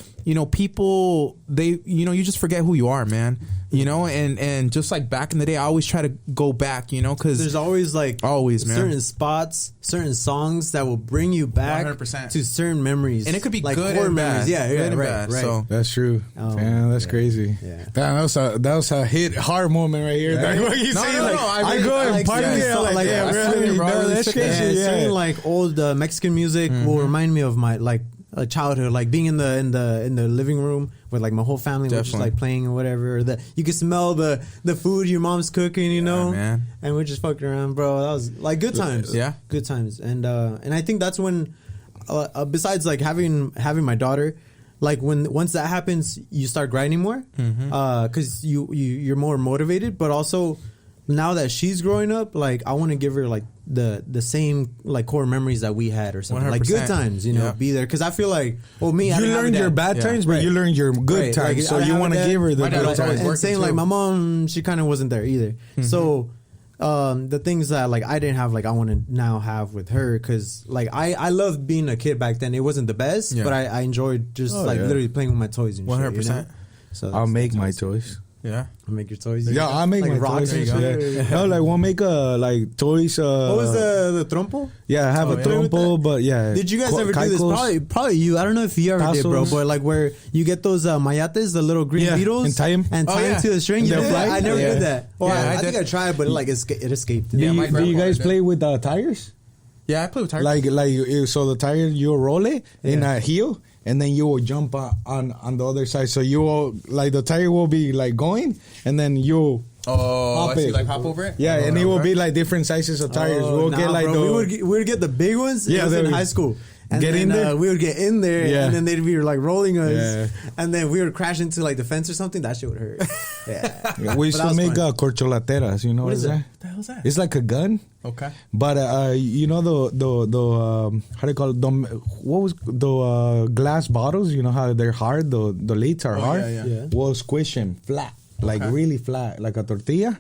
people, they, you just forget who you are, man. And just like back in the day, I always try to go back, because there's always man, certain spots, certain songs that will bring you back 100%. To certain memories, and it could be like good and memories. Bad. Right. So that's true. Man, that's crazy. Yeah. Damn, that was a hit hard moment right here. Right. Like, you I go and party that's crazy. Certain like old Mexican music will remind me of my childhood, like being in the living room with like my whole family was just like playing or whatever. That you could smell the food your mom's cooking, man. And we're just fucking around, bro. That was like good times. Yeah, good times. And I think that's when, besides like having my daughter, like once that happens, you start grinding more, because you're more motivated, but also now that she's growing up, like I want to give her like the same like core memories that we had or something, 100%. like good times, you know, be there. Because I feel like, well, me, you learned your bad times, but you learned your good times. Like, so you want to give her the good times. And saying like my mom, she kind of wasn't there either. So the things that like I didn't have, like I want to now have with her, because like I loved being a kid back then. It wasn't the best, but I enjoyed just literally playing with my toys and 100%. Shit, you know? So I'll make my toys. Yeah, I'll make your toys. Yeah, I'll make like my rocks toys. and No, like we'll make like toys. What was the trompo? Yeah, I have a trompo, but yeah. Did you guys ever do this? Probably you. I don't know if you ever did, bro. But like where you get those mayates, the little green beetles, and tie them to the string. I never did that. Or Yeah, I think I tried, but like it escaped. Do you guys play with tires? Yeah, I play with tires. Like so the tire you roll it in a heel. And then you will jump on the other side. So you will, like, the tire will be, like, going. And then you hop it. Like, hop over it? Yeah, and it will be, like, different sizes of tires. We'll get, like, we would get the big ones. Yeah, in high school. And get in there? We would get in there, and then they'd be, like, rolling us. And then we would crash into, like, the fence or something. That shit would hurt. Yeah. We used to make corcholateras. You know what is that? What the hell is that? It's like a gun. Okay. But you know the how do you call it? What was the glass bottles? You know how they're hard. The lids are hard. Yeah. We'll squish them flat, like really flat, like a tortilla,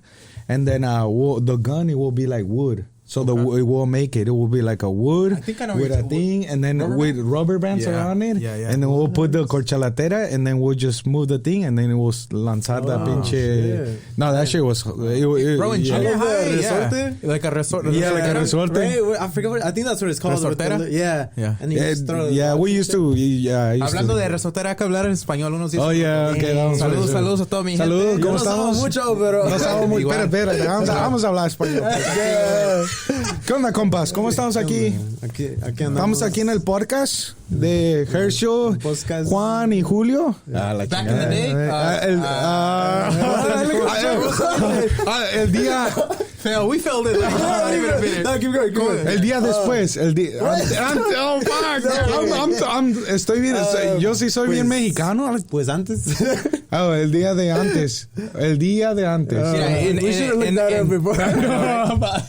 and then the gun it will be like wood. So it will make it. It will be like a wood with a thing, and then with rubber bands around it. Yeah. And then we'll put the corcholatera, and then we'll just move the thing, and then it will lanzar the pinche. Shit. No, that shit was. Bro, in Chile, resorte? Like a resorte. Yeah, like a resorte. Right? I forget I think that's what it's called. Resortera? Yeah. And you just throw we used to. Hablando de resortera, hay que hablar en español unos días. Oh, yeah, okay. Saludos a todos, mi gente. Saludos, ¿cómo estamos? Mucho, pero no estamos muy. Espérate, vamos a hablar español. ¿Qué onda, compas? ¿Cómo estamos aquí? Aquí andamos. Estamos aquí en el podcast de Herchell, Juan y Julio. Back in the day. El día. We failed it. No, keep going. El día después. Oh, fuck. Estoy bien. Yo sí soy bien mexicano. Pues antes. Oh, el día de antes. El día de antes. We should have looked that up before.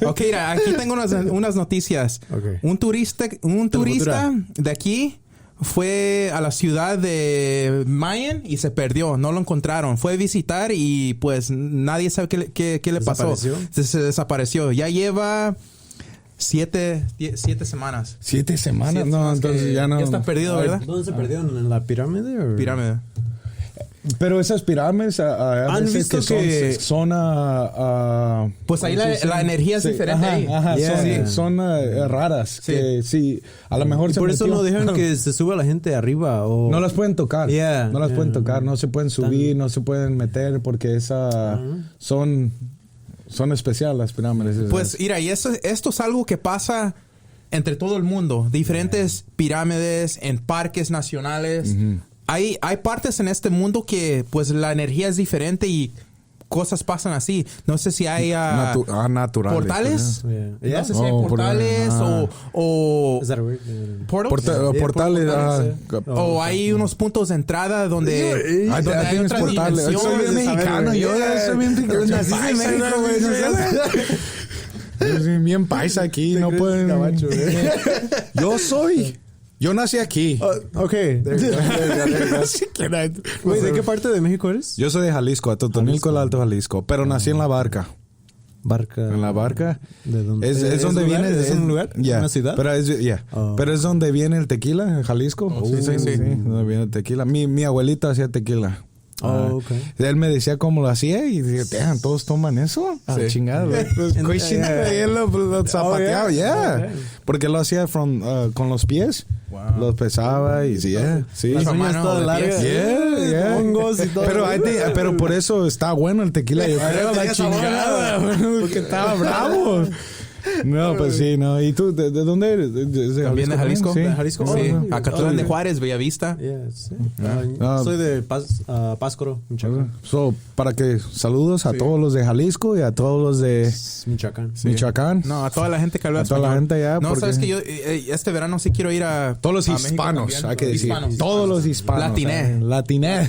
Ok, mira, aquí tengo unas noticias. Okay. Un turista de aquí fue a la ciudad de Mayan y se perdió, no lo encontraron. Fue a visitar y pues nadie sabe qué le pasó. Se desapareció. Ya lleva 7 semanas. 7 semanas. No, entonces ya no. Ya está perdido, ¿verdad? ¿Dónde se perdió? ¿En la pirámide? Pirámide. Pero esas pirámides han visto que son pues ahí la energía es diferente. Son raras. Sí. Que sí, a lo mejor y por eso no dejan que se suba la gente arriba. O no las pueden tocar. No las pueden tocar. No se pueden subir, no se pueden meter porque son especiales las pirámides. Pues mira, y esto es algo que pasa entre todo el mundo. Diferentes pirámides en parques nacionales. Hay partes en este mundo que pues la energía es diferente y cosas pasan así. No sé si hay naturales, portales. Yeah. No sé si hay portales o Is that a word? portales. O hay unos puntos de entrada donde hay otra portales. dimensión. Soy bien mexicano. Yo soy bien Nací en México, güey. Yo soy bien paisa aquí. No pueden. Yo nací aquí. Ok. Güey, ¿de qué parte de México eres? Yo soy de Jalisco, Atotonilco, el Alto Jalisco. Pero nací en la barca. En la barca. ¿De dónde? Es donde viene. ¿Es un lugar? ¿Una ciudad? Pero es donde viene el tequila, en Jalisco. Sí. Donde viene el tequila. Mi abuelita hacía tequila. Okay. Él me decía cómo lo hacía y dije, ¿todos toman eso? Chingada. Él lo zapateaba, Okay. Porque lo hacía con los pies. Wow. Los pesaba y sí. Las uñas todas largas. Hongos y todo. Pero por eso está bueno el tequila. Yo creo la chingada. Porque estaba bravo. No, pues sí, no. ¿Y tú, de dónde eres? ¿También de Jalisco? Sí. ¿De Jalisco? Sí. Oh, Acatlán de Juárez, Bellavista. Yeah, sí. Soy de Páscoro, Michoacán. So, para que saludos a todos los de Jalisco y a todos los de Michoacán. Michoacán. No, a toda la gente que habla A toda la español. gente allá. No, porque sabes que yo este verano sí quiero ir a todos los a México hispanos, también. hay que decir. Hispanos. Todos los hispanos. Latiné. Latiné.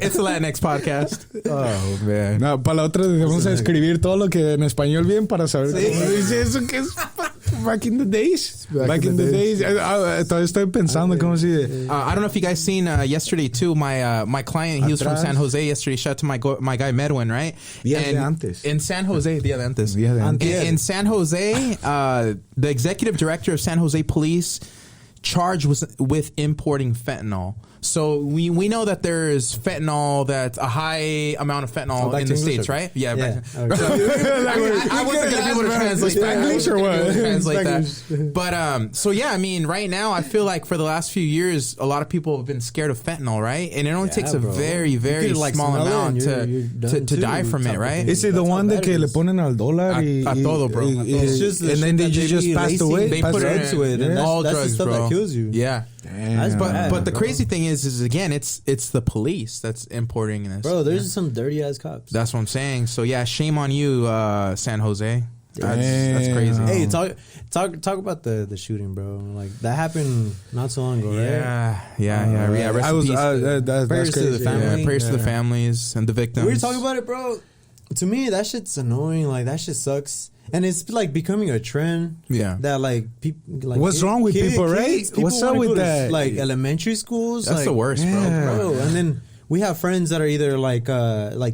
It's a Latinx podcast. Oh, man. No, para la otra vamos a escribir todo lo que en español bien para saber cómo dice eso que es back in the days. Back in the days. Todavía estoy pensando cómo se dice. I don't know if you guys seen yesterday too. My client, he was from San Jose yesterday. Shout out to my guy Medwin, right? Día de antes. In San Jose, Día de antes. Día de antes. In San Jose, the executive director of San Jose Police charged with importing fentanyl. So we know that there's fentanyl, that's a high amount of fentanyl in the States, right? Yeah. Okay. I wasn't going to be able to translate that. English or what? Translate that. But so yeah, I mean, right now I feel like for the last few years, a lot of people have been scared of fentanyl, right? And it only takes a very, very small amount to die from it, right? Is it the one that que le ponen al dólar a todo, bro. It's just and then they just passed away. They put drugs it with, and all that's drugs, the stuff bro. that kills you. Yeah. Damn. But the crazy thing is again, it's the police that's importing this. Bro, there's some dirty ass cops. That's what I'm saying. So yeah, shame on you, San Jose. That's crazy. Hey, talk about the shooting, bro. Like that happened not so long ago, right? Yeah. Rest in peace. That's Prayers to crazy. the family. Prayers to the families and the victims. We were talking about it, bro. To me, that shit's annoying. Like that shit sucks, and it's like becoming a trend. Yeah. That like people. Like, What's wrong with people, right? What's up with that? Like elementary schools. That's like, the worst, bro. And then we have friends that are either like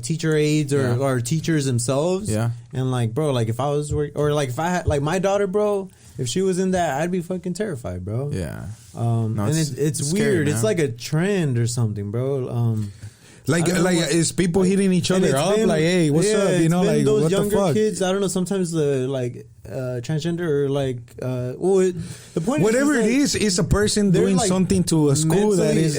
teacher aides or teachers themselves. Yeah. And like, bro, like if I was or like if I had like my daughter, bro, if she was in that, I'd be fucking terrified, bro. Yeah. And it's scary, weird. man. It's like a trend or something, bro. Like is people hitting each other up? Like, hey, what's up? You know, like those what the younger fuck? kids. I don't know. Sometimes the like transgender or like the point. Whatever is it is, it's a person doing like something to a school that is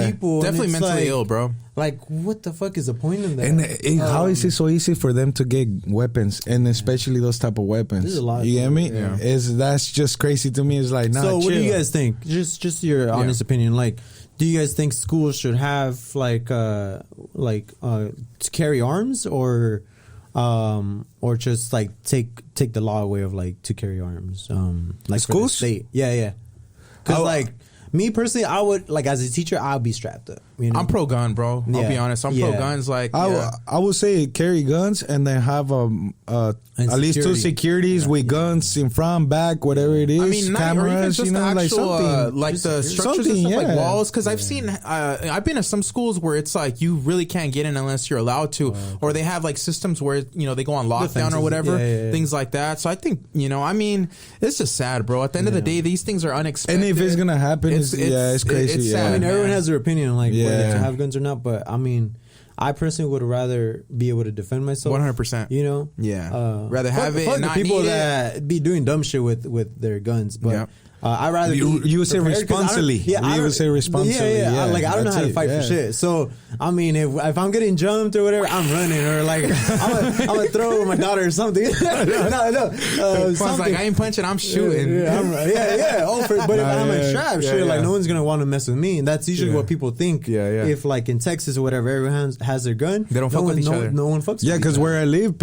people. Definitely and it's mentally like, ill, bro. Like, what the fuck is the point in that? And how is it so easy for them to get weapons, and especially those type of weapons? There's a lot. You get me? Yeah. That's just crazy to me. It's like, nah. So, what do you chill. guys think? Just your honest opinion. Like, do you guys think schools should have to carry arms or just like take the law away of like to carry arms? Like Schools? for the state. Yeah. Because like me personally, I would like as a teacher, I'll be strapped up. You know? I'm pro gun, bro. I'll be honest. I'm pro guns. Like I would say carry guns and then have at least two securities with guns in front, back, whatever it is. I mean, cameras, or even just the like actual, something, like the structures and stuff, like walls. Because I've seen, I've been to some schools where it's like you really can't get in unless you're allowed to, or they have like systems where they go on lockdown or whatever, things like that. So I think I mean, it's just sad, bro. At the end of the day, these things are unexpected. And if it's gonna happen, it's crazy. It's sad, I mean, everyone has their opinion on like whether to have guns or not, but I mean, I personally would rather be able to defend myself. 100%. You know? Yeah. Rather have it fuck and the not people need that be doing dumb shit with their guns. But I rather you would say responsibly. You would say responsibly. Yeah. Like I don't know how to fight for shit. So I mean, if I'm getting jumped or whatever, I'm running or like I'm gonna throw my daughter or something. no. Like I ain't punching, I'm shooting. Yeah. But if I'm like strapped, like no one's gonna want to mess with me, and that's usually what people think. Yeah. If like in Texas or whatever, everyone has their gun. They don't fuck with each other. No one fucks. Yeah, because where I live,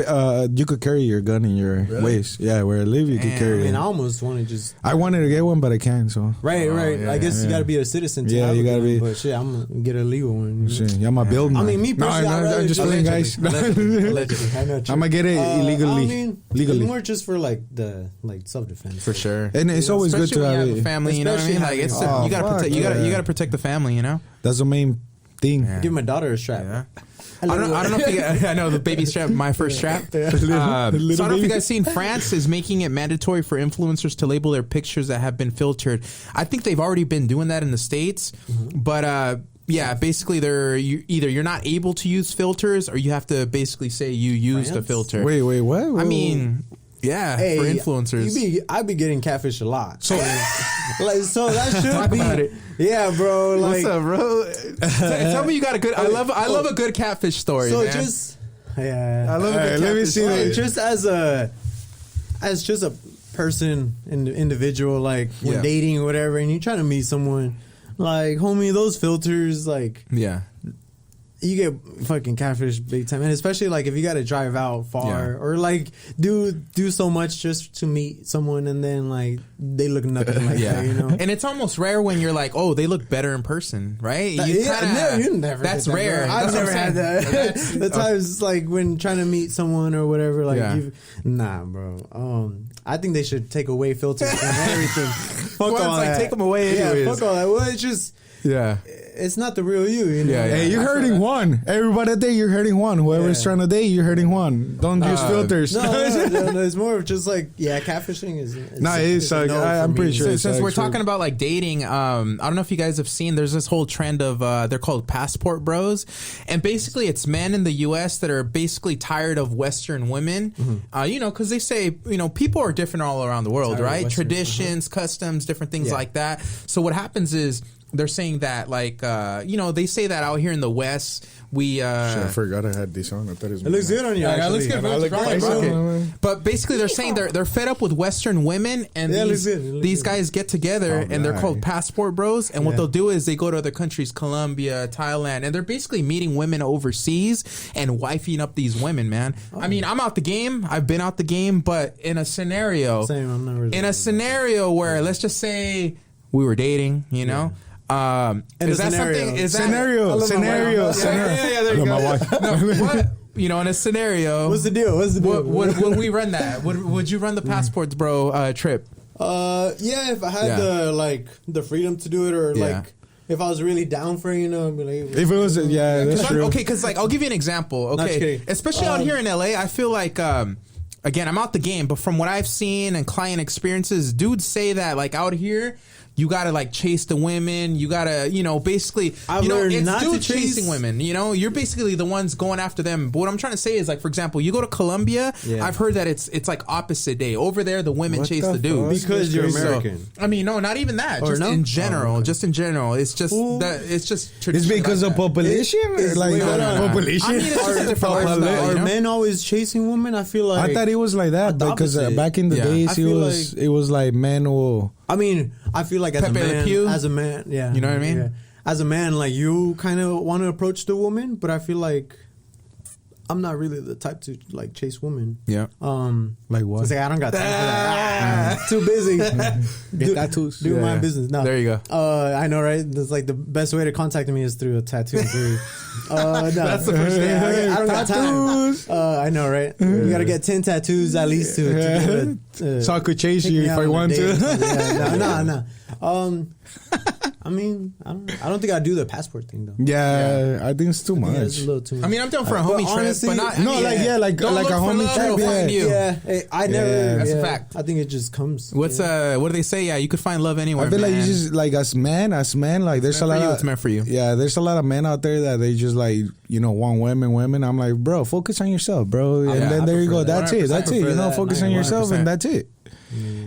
you could carry your gun in your waist. Yeah, where I live, you could carry. I mean, I almost want to just. I wanted to get one, but I can't. So right. I guess you got to be a citizen. To have you got to be. But shit, I'm gonna get a legal one. Yeah, my build. I mean, me personally, I'm just playing, guys. Allegedly. I know. I'm gonna get it illegally. I mean, legally. More just for like the self defense. For sure. And it's always good to have a family. You know what I mean? Like it's you gotta protect. You gotta protect the family. You know. That's the main thing. Give my daughter a strap. Yeah. I don't know if you guys, I know the baby strap, my first strap. So I don't know if you guys seen France is making it mandatory for influencers to label their pictures that have been filtered. I think they've already been doing that in the States, but basically you're not able to use filters or you have to basally say you used a filter. Wait, what? I mean, for influencers. I be getting catfish a lot. So that should be it. Yeah, bro. Like, what's up, bro? Tell me you got a good. I love a good catfish story. So man. Yeah. I love it. Let me see that. Just as just a person, an individual, like when dating or whatever, and you're trying to meet someone, like, homie, those filters, like, you get fucking catfish big time, and especially like if you got to drive out far or like do so much just to meet someone, and then like they look nothing like that, you know. And it's almost rare when you're like, oh, they look better in person, right? You never. That's that, rare. Bro. I've never had that. The times like when trying to meet someone or whatever, like, nah, bro. I think they should take away filters from everything. Fuck all that. Take them away. Anyways. Yeah, fuck all that. Well, it's just it's not the real you know. Hey, you're hurting Juan. Everybody that day, you're hurting Juan. Whoever's trying to date, you're hurting Juan. Don't use filters. No, it's more of just like catfishing is. It's I'm pretty sure. Since we're talking about like dating, I don't know if you guys have seen. There's this whole trend of they're called passport bros, and basically it's men in the U.S. that are basically tired of Western women. You know, because they say people are different all around the world, right? Traditions, customs, different things like that. So what happens is, they're saying that, like, they say that out here in the West, we... I forgot I had this on. I thought it looks good on you, actually. It looks good. But basically, they're saying they're fed up with Western women, and these guys get together, and they're called passport bros, and what they'll do is they go to other countries, Colombia, Thailand, and they're basically meeting women overseas and wifing up these women, man. I mean, I'm out the game. I've been out the game, but in a scenario... Same, I'm not really... In a scenario where, let's just say, we were dating, you know... is that something? Is that scenario? Yeah, there you go. What? In a scenario. What's the deal? Would we run that? Would you run the passports, bro? Trip? Yeah, if I had the freedom to do it, or like if I was really down for it, I'd be like, if it was, that's true. Okay, because like I'll give you an example. Okay, especially out here in LA, I feel like. Again, I'm out the game, but from what I've seen and client experiences, dudes say that like out here, you gotta like chase the women. You gotta, basically, it's dudes chasing women. You're basically the ones going after them. But what I'm trying to say is, like, for example, you go to Colombia. I've heard that it's like opposite day. Over there, the women chase the dudes because you're American. I mean, no, not even that. Just in general. Just in general. It's just that. It's just tradition. It's because of population. Population. I mean, it's just a different lifestyle. Are men always chasing women? I feel like I thought it was like that because back in the days it was like men will. I mean, I feel like as a man, yeah. You know what I mean? Yeah. As a man, like, you kind of want to approach the woman, but I feel like I'm not really the type to, like, chase women. Yeah. Like what? It's like, I don't got time for that. Too busy. Get tattoos. Do my business. No. There you go. I know, right? That's like the best way to contact me is through a tattoo. No. That's the first thing. I don't got time. I know, right? You got to get 10 tattoos at least to get so I could chase you if I want to. No. I mean, I don't think I'd do the passport thing though. Yeah, I think it's too much. It's a little too much. I mean, I'm down for a homie trip, but not. like a homie trip. Yeah, I never. That's a fact. I think it just comes. What do they say? Yeah, you could find love anywhere. I feel like you just like as men, like there's a lot of. It's meant for you. Yeah, there's a lot of men out there that they just like want women. I'm like, bro, focus on yourself, bro, and then there you go. That's it. Focus on yourself, and that's it.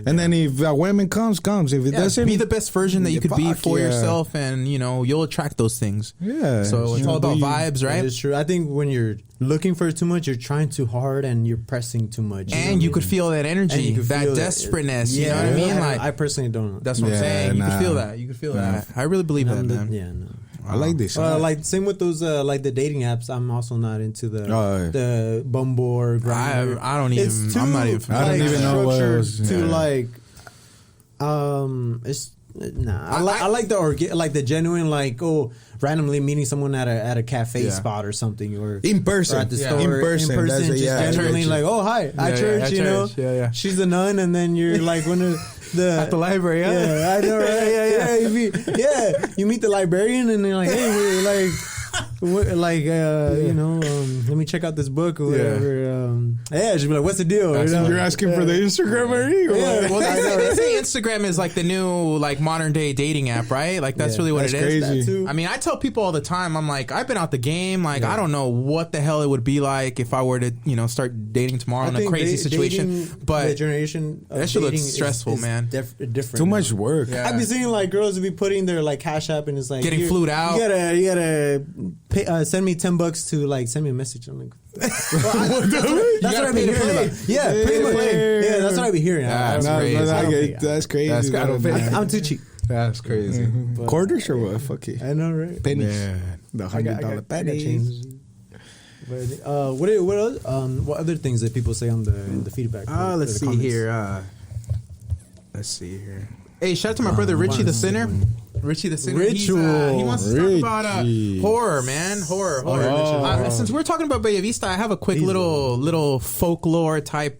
And then if a woman comes. If it doesn't, be the best version that you could be for yourself, and you'll attract those things. Yeah. So it's all about vibes, right? It's true. I think when you're looking for it too much, you're trying too hard and you're pressing too much. And you could feel that energy, that desperateness. You know what I mean? Like, I personally don't. That's what I'm saying. You could feel that. You could feel that. I really believe that, man. Yeah. No. I like this. Like same with those like the dating apps. I'm also not into the Bumble or Grindr. I don't even. It's too, I'm not even. I don't even know what it was. To like, it's. Nah, I like the genuine randomly meeting someone at a cafe spot or something or in person or at the store in person just genuinely like hi at church she's a nun and then you're like one of the at the library I know right you meet the librarian and they're like hey we're like let me check out this book or whatever. She'd be like, what's the deal? You're asking for the Instagram well, they say Instagram is like the new like modern day dating app, right? Like that's really what it is. Crazy. I mean, I tell people all the time, I'm like, I've been out the game, like I don't know what the hell it would be like if I were to start dating tomorrow in a crazy situation, but the generation that shit looks stressful, man. Different. Too much work. I've been seeing like girls would be putting their like Cash App and it's like getting flued out. You gotta send me $10 to like send me a message. I'm like, that's what I've been hearing about. Yeah, pretty much. Yeah, that's what I've been hearing. That's crazy. I'm too cheap. That's crazy. Quarters or what? Fuck it. I know, right? Pennies. The $100 pennies. What else? What other things that people say on the feedback? Let's see here. Hey, shout out to my brother Richie the Sinner. Richie the Sinner. He wants to talk about horror, man. Horror. Since we're talking about Bella Vista, I have a quick little folklore type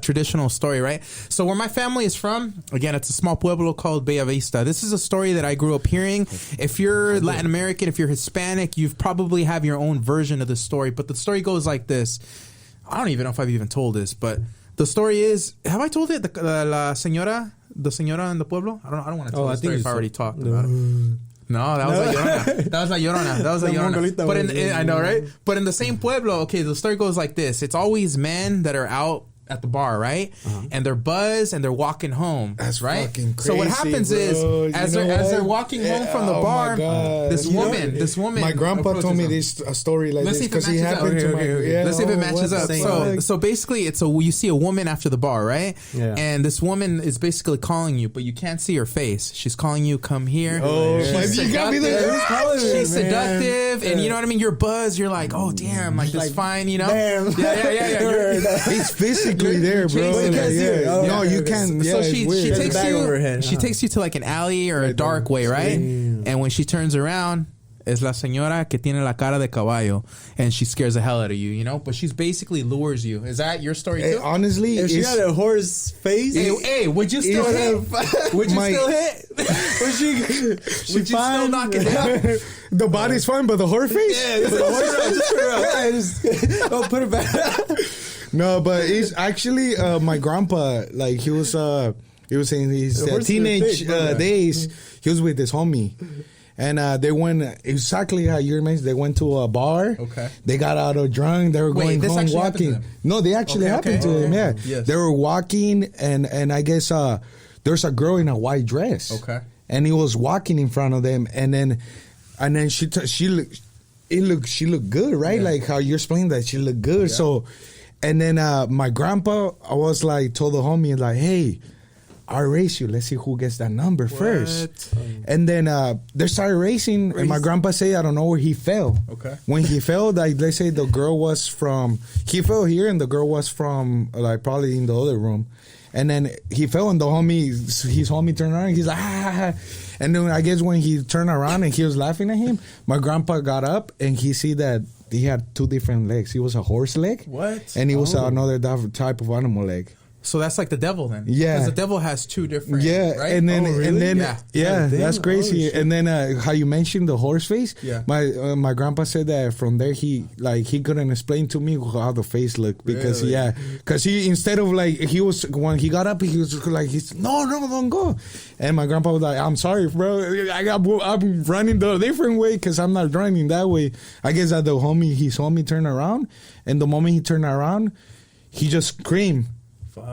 traditional story, right? So where my family is from, again, it's a small pueblo called Bella Vista. This is a story that I grew up hearing. If you're Latin American, if you're Hispanic, you've probably have your own version of the story. But the story goes like this. I don't even know if I've even told this, but the story is, have I told it? The señora in the pueblo? I don't want to tell the story if I already talked about it. No, that was La Llorona. That was La Llorona. But I know, right? But in the same pueblo, okay, the story goes like this. It's always men that are out at the bar, right? And they're buzzed and they're walking home. That's right. Fucking crazy, so what happens is, as they're walking home from the bar, this woman. My grandpa told me this story like this because he happened to my. Let's see if it matches up. So basically, you see a woman after the bar, right? Yeah. And this woman is basically calling you, but you can't see her face. She's calling you, come here. Oh, she's seductive, and you know what I mean. You're buzzed. You're like, oh damn, like this fine, you know? Yeah. It's physical. There, bro. No, you can't. So she takes you to like an alley or a dark way, right? And when she turns around, es la señora que tiene la cara de caballo, and she scares the hell out of you, you know. But she's basically lures you. Is that your story too? Honestly, if she got a horse face, hey, would you still hit? Would you still hit? Would you still knock it down? The body's fine, but the horse face? Yeah, just put it back. No, but it's actually my grandpa. Like he was saying his teenage days. He was with his homie, and they went exactly how you mentioned. They went to a bar. Okay. They got out of drunk. They were going home walking. No, they actually happened to him. Yeah. Yes. They were walking, and I guess there's a girl in a white dress. Okay. And he was walking in front of them, and then she looked good, right? Yeah. Like how you're explaining that she looked good. Yeah. So. And then my grandpa, I was like, told the homie, like, hey, I'll race you. Let's see who gets that number first. And then they started racing, and my grandpa said, I don't know where he fell. Okay. When he fell, like, let's say the girl was he fell here, and the girl was from, like, probably in the other room. And then he fell, and his homie turned around, and he's like, ah. And then I guess when he turned around and he was laughing at him, my grandpa got up, and he see that he had two different legs. He was a horse leg. What? And he was another type of animal leg. So that's like the devil then. Yeah. Because the devil has two different. Yeah. Right? And then, that's crazy. And then how you mentioned the horse face. Yeah. My grandpa said that from there he couldn't explain to me how the face looked because because he instead of like when he got up he was like no don't go. And my grandpa was like, I'm sorry, bro. I'm running the different way because I'm not running that way. I guess that his homie turned around, and the moment he turned around, he just screamed.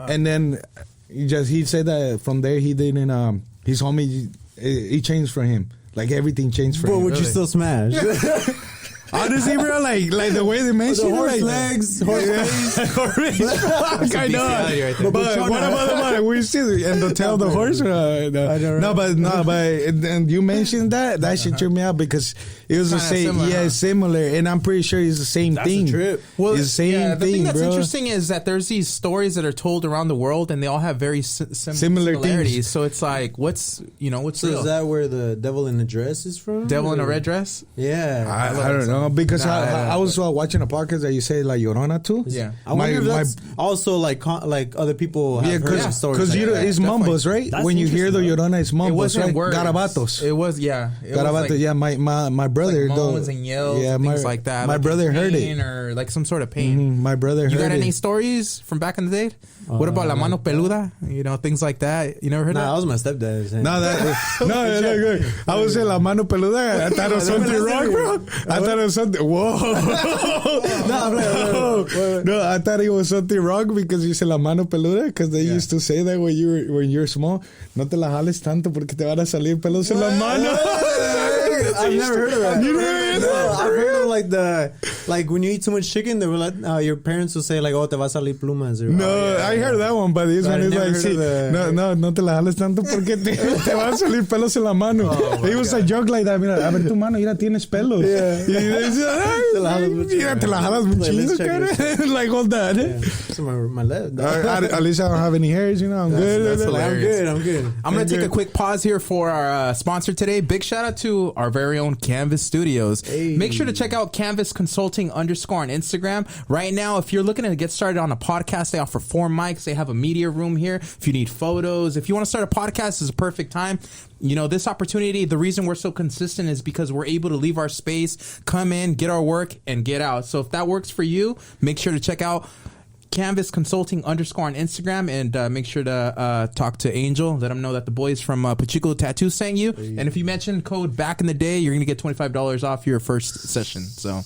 And then he said that from there he didn't his homie it changed for him, like everything changed for him. But would you still smash? Honestly, bro, like the way they mentioned the horse legs, horse face, I know. But what about the money? We still and to tell the horse. No, but and you mentioned that shit tripped me out because it was the same. Similar, and I'm pretty sure it's the same thing. Trip. Well, it's the same thing. The thing that's interesting is that there's these stories that are told around the world, and they all have very similar similarities. So it's like, what's real? Is that where the devil in the dress is from? Devil in a red dress? Yeah, I don't know. Because I was watching a podcast that you say La Llorona too. Yeah, I wonder if that's also like other people have heard some stories. Because it's mumbos, right? That's when you hear the Llorona, it's mumbos, right? Words. Garabatos. It was Garabatos. Yeah, my brother moans and yells, things like that. My brother heard it, or like some sort of pain. My brother heard it. You got any stories from back in the day? What about la mano peluda? Things like that. You never heard that? That was my stepdad. No, I was saying la mano peluda. I thought it was something wrong, bro. I thought it was something. Whoa. No, I thought it was something wrong because you said la mano peluda because they used to say that when you're small. No te la jales tanto porque te van a salir pelos en la mano. I've never heard of that. You never heard of that? I've heard of like when you eat too much chicken, they were like your parents will say like, "Oh, te va a salir plumas." Or, No, I heard that one, but this one is like, sí, no te la jales tanto porque te van a salir pelos en la mano. It was a joke like that. Mira, a ver tu mano, mira, tienes pelos. Y decía, mira, te la jalas muy chido, cara. Like all that. My left. At least I don't have any hairs, you know. I'm good. I'm good. I'm going to take a quick pause here for our sponsor today. Big shout out to our very own Canvas Studios. Hey. Make sure to check out Canvas Consulting _ on Instagram. Right now, if you're looking to get started on a podcast, they offer 4 mics. They have a media room here. If you need photos, if you want to start a podcast, this is a perfect time. You know, this opportunity, the reason we're so consistent is because we're able to leave our space, come in, get our work, and get out. So if that works for you, make sure to check out Canvas Consulting _ on Instagram, and make sure to talk to Angel. Let him know that the boys from Pachico Tattoo sent you. Hey. And if you mention code back in the day, you're going to get $25 off your first session. So,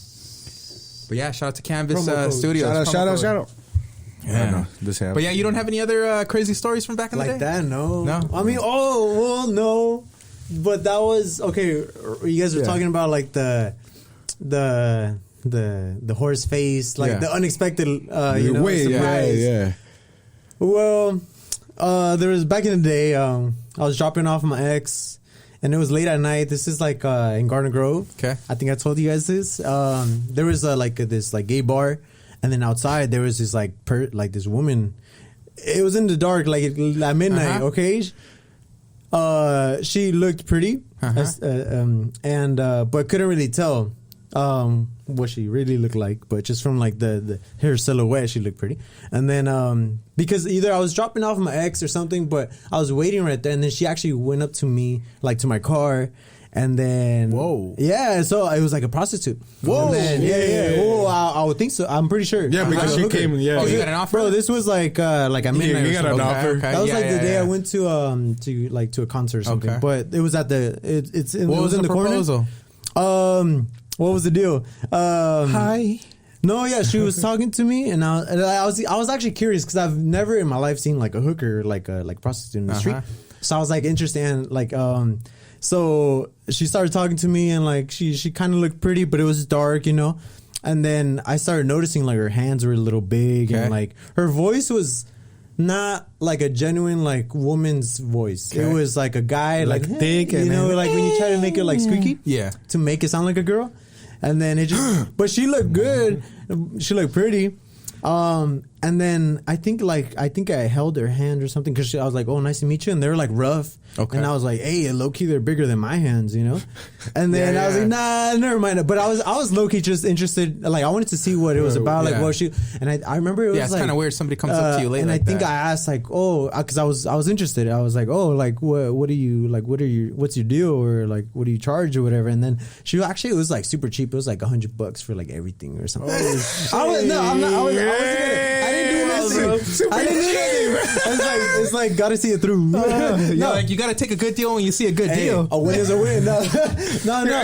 but yeah, shout out to Canvas Studios. Shout out. Yeah. No, this happened. But yeah, you don't have any other crazy stories from back in the day? Like that, no. I mean, no. But that was okay. You guys were talking about like the horse face, like the unexpected, surprise. Yeah. Well, there was back in the day. I was dropping off my ex, and it was late at night. This is like in Garden Grove. Okay, I think I told you guys this. There was this gay bar, and then outside there was this this woman. It was in the dark, like at midnight. Okay, she looked pretty, but couldn't really tell what she really looked like, but just from like the her silhouette, she looked pretty. And then because either I was dropping off my ex or something, but I was waiting right there, and then she actually went up to me, like to my car, and then so it was like a prostitute. I would think so. I'm pretty sure. Yeah, because she came. Yeah, you got an offer, bro. This was like a midnight. You got an offer. Okay. That was the day I went to a concert or something. Okay. But it was at the it was in the proposal? Corner. What was the deal? Hi. No, yeah, she was talking to me, and I was actually curious because I've never in my life seen like a hooker, like a prostitute in the street. So I was like interested in like so she started talking to me, and like she kind of looked pretty, but it was dark, you know. And then I started noticing like her hands were a little big, and like her voice was not like a genuine like woman's voice. It was like a guy like thick, you know, like when you try to make it like squeaky, to make it sound like a girl. And then it just, but she looked good. She looked pretty. And then I think I held her hand or something because I was like, "Oh, nice to meet you." And they were like rough. Okay. And I was like, "Hey, low key, they're bigger than my hands, you know." And then I was like, "Nah, never mind." But I was low key just interested. Like I wanted to see what it was about. Like what she. And I remember it was it's kind of weird. Somebody comes up to you late. And like I think that. I asked like, because I was interested. I was like, like what are you like? What's your deal, or like what do you charge or whatever? And then she actually, it was like super cheap. It was like $100 for like everything or something. I didn't do nothing. I didn't do nothing. It's like gotta see it through. Like you gotta take a good deal when you see a good deal. A win is a win. No.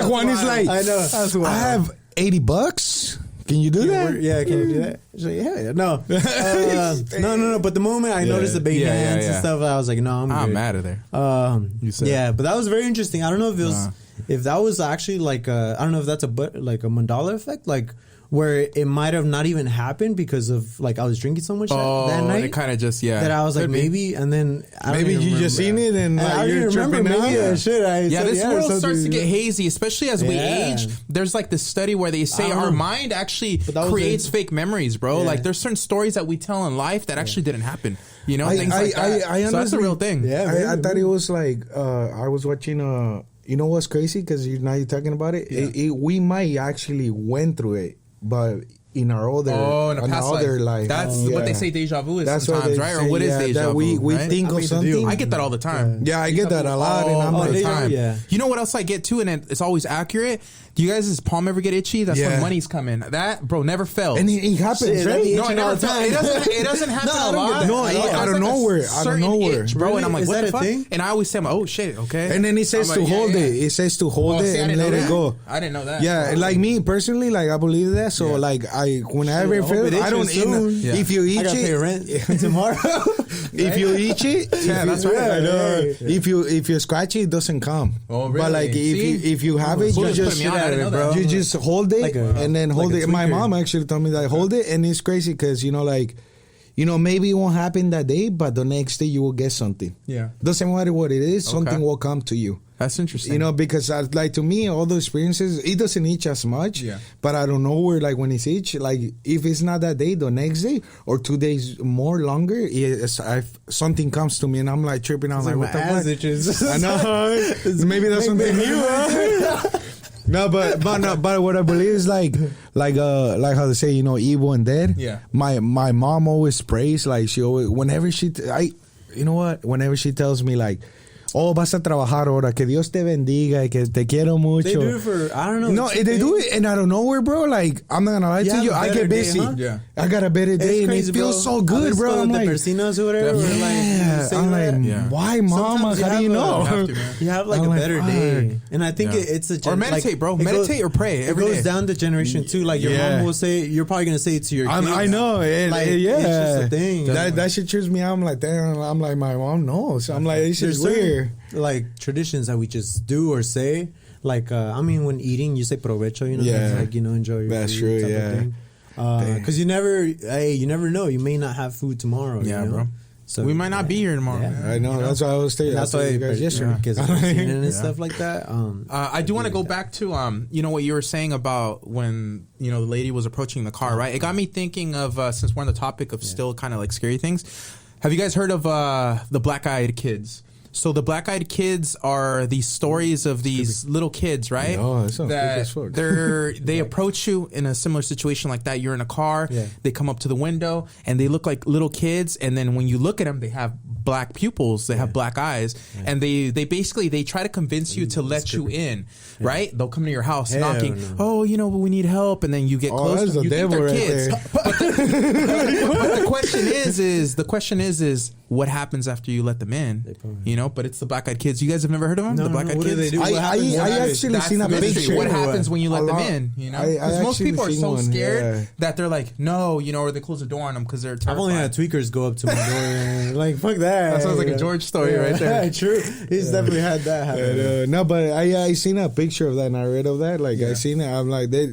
Juan is like, I know. I have $80. Can you do that? Yeah, can you do that? She's like, yeah. No. No. But the moment I noticed the big hands and stuff, I was like, no, I'm out of there. But that was very interesting. I don't know if it was if that was actually like I don't know if that's a mandala effect, like where it might have not even happened because of like I was drinking so much that night. It kind of just that I was like maybe, and then maybe you just seen it and I didn't remember. Maybe this world starts to get hazy, especially as we age. There's like this study where they say our mind actually creates fake memories, bro. Like there's certain stories that we tell in life that actually didn't happen. You know, things like that. So that's a real thing. Yeah, I thought it was like I was watching. You know what's crazy? Because now you're talking about it. We might actually went through it. But in our other, in a past life. That's what they say deja vu is sometimes, right? Or what is deja vu? We think of something. I get that all the time. Yeah, I get that a lot. And I'm all the time. Yeah. You know what else I get too? And it's always accurate. Do you guys' palm ever get itchy? That's when money's coming. That, bro, never fell. And it happens, right? No, it never fell. It doesn't happen a lot. No, out of nowhere. Out of nowhere. Itch, bro, and I'm like, what the fuck? And I always say, oh, shit, okay. And then it says to hold it. It says to hold it and let it go. I didn't know that. Yeah, like me, personally, like I believe that. So, like, like whenever it feels, I don't eat. If you eat I gotta pay it rent tomorrow. if you eat it, that's right. I know. If you scratch it, it doesn't come. Oh, really? But like if you have it, you just you just hold it Like and then hold like it. My mom actually told me that hold it, and it's crazy because maybe it won't happen that day, but the next day you will get something. Yeah. Doesn't matter what it is, something will come to you. That's interesting. Because like to me, all the experiences, it doesn't itch as much. Yeah. But I don't know where, like when it's itch, like if it's not that day, the next day or 2 days more longer, something comes to me and I'm like tripping. I'm like, what the fuck? Itches. I know. Maybe that's something new. No, but what I believe is like how they say, evil and dead. Yeah. My mom always prays, like she always, whenever she tells me like, oh, vas a trabajar ahora, que Dios te bendiga y que te quiero mucho. They do it for, I don't know. No, they do it, and out of nowhere, bro, like, I'm not gonna lie to you, I get busy. Day, huh? Yeah. I got a better day, crazy, and it feels so good, bro. I'm like, persinas or whatever. yeah, I'm like, why, mama? How do you know? You have like a better day. And I think it's a... Or meditate, bro. Meditate or pray every day. It goes down the generation, too. Like, your mom will say, you're probably going to say it to your kids. I know. Like, it's just a thing. That shit trips me out. I'm like, damn. I'm like, my mom knows. I'm like, it's just weird. Like, traditions that we just do or say. Like, when eating, you say provecho, like, enjoy your That's food. true, type yeah. of thing. Because you never know. You may not have food tomorrow. Yeah, bro. So we might not be here tomorrow. Yeah. I know. That's why I was telling you. That's why you guys yesterday. Kids and stuff like that. I do want to go back to what you were saying about when the lady was approaching the car, right? It got me thinking of since we're on the topic of still kind of like scary things. Have you guys heard of the black-eyed kids? So the black-eyed kids are these stories of these little kids, right? Oh, that sounds creepy as fuck. They approach you in a similar situation like that. You're in a car. Yeah. They come up to the window and they look like little kids. And then when you look at them, they have black pupils. They have black eyes. Yeah. And they basically try to convince you to let you in, right? They'll come to your house knocking. No. Oh, we need help. And then you get close. That's the devil right kids. But the question is what happens after you let them in? But it's the black-eyed kids. You guys have never heard of them? The black-eyed kids? What do they do? I actually seen a picture. What happens when you let them in? Because most people are so scared that they're like, no, or they close the door on them because they're terrified. I've only had tweakers go up to my door like, fuck that. That sounds like a George story right there. Yeah, true. He's definitely had that happen. No, but I seen a picture of that and I read of that. Like, I seen it. I'm like, they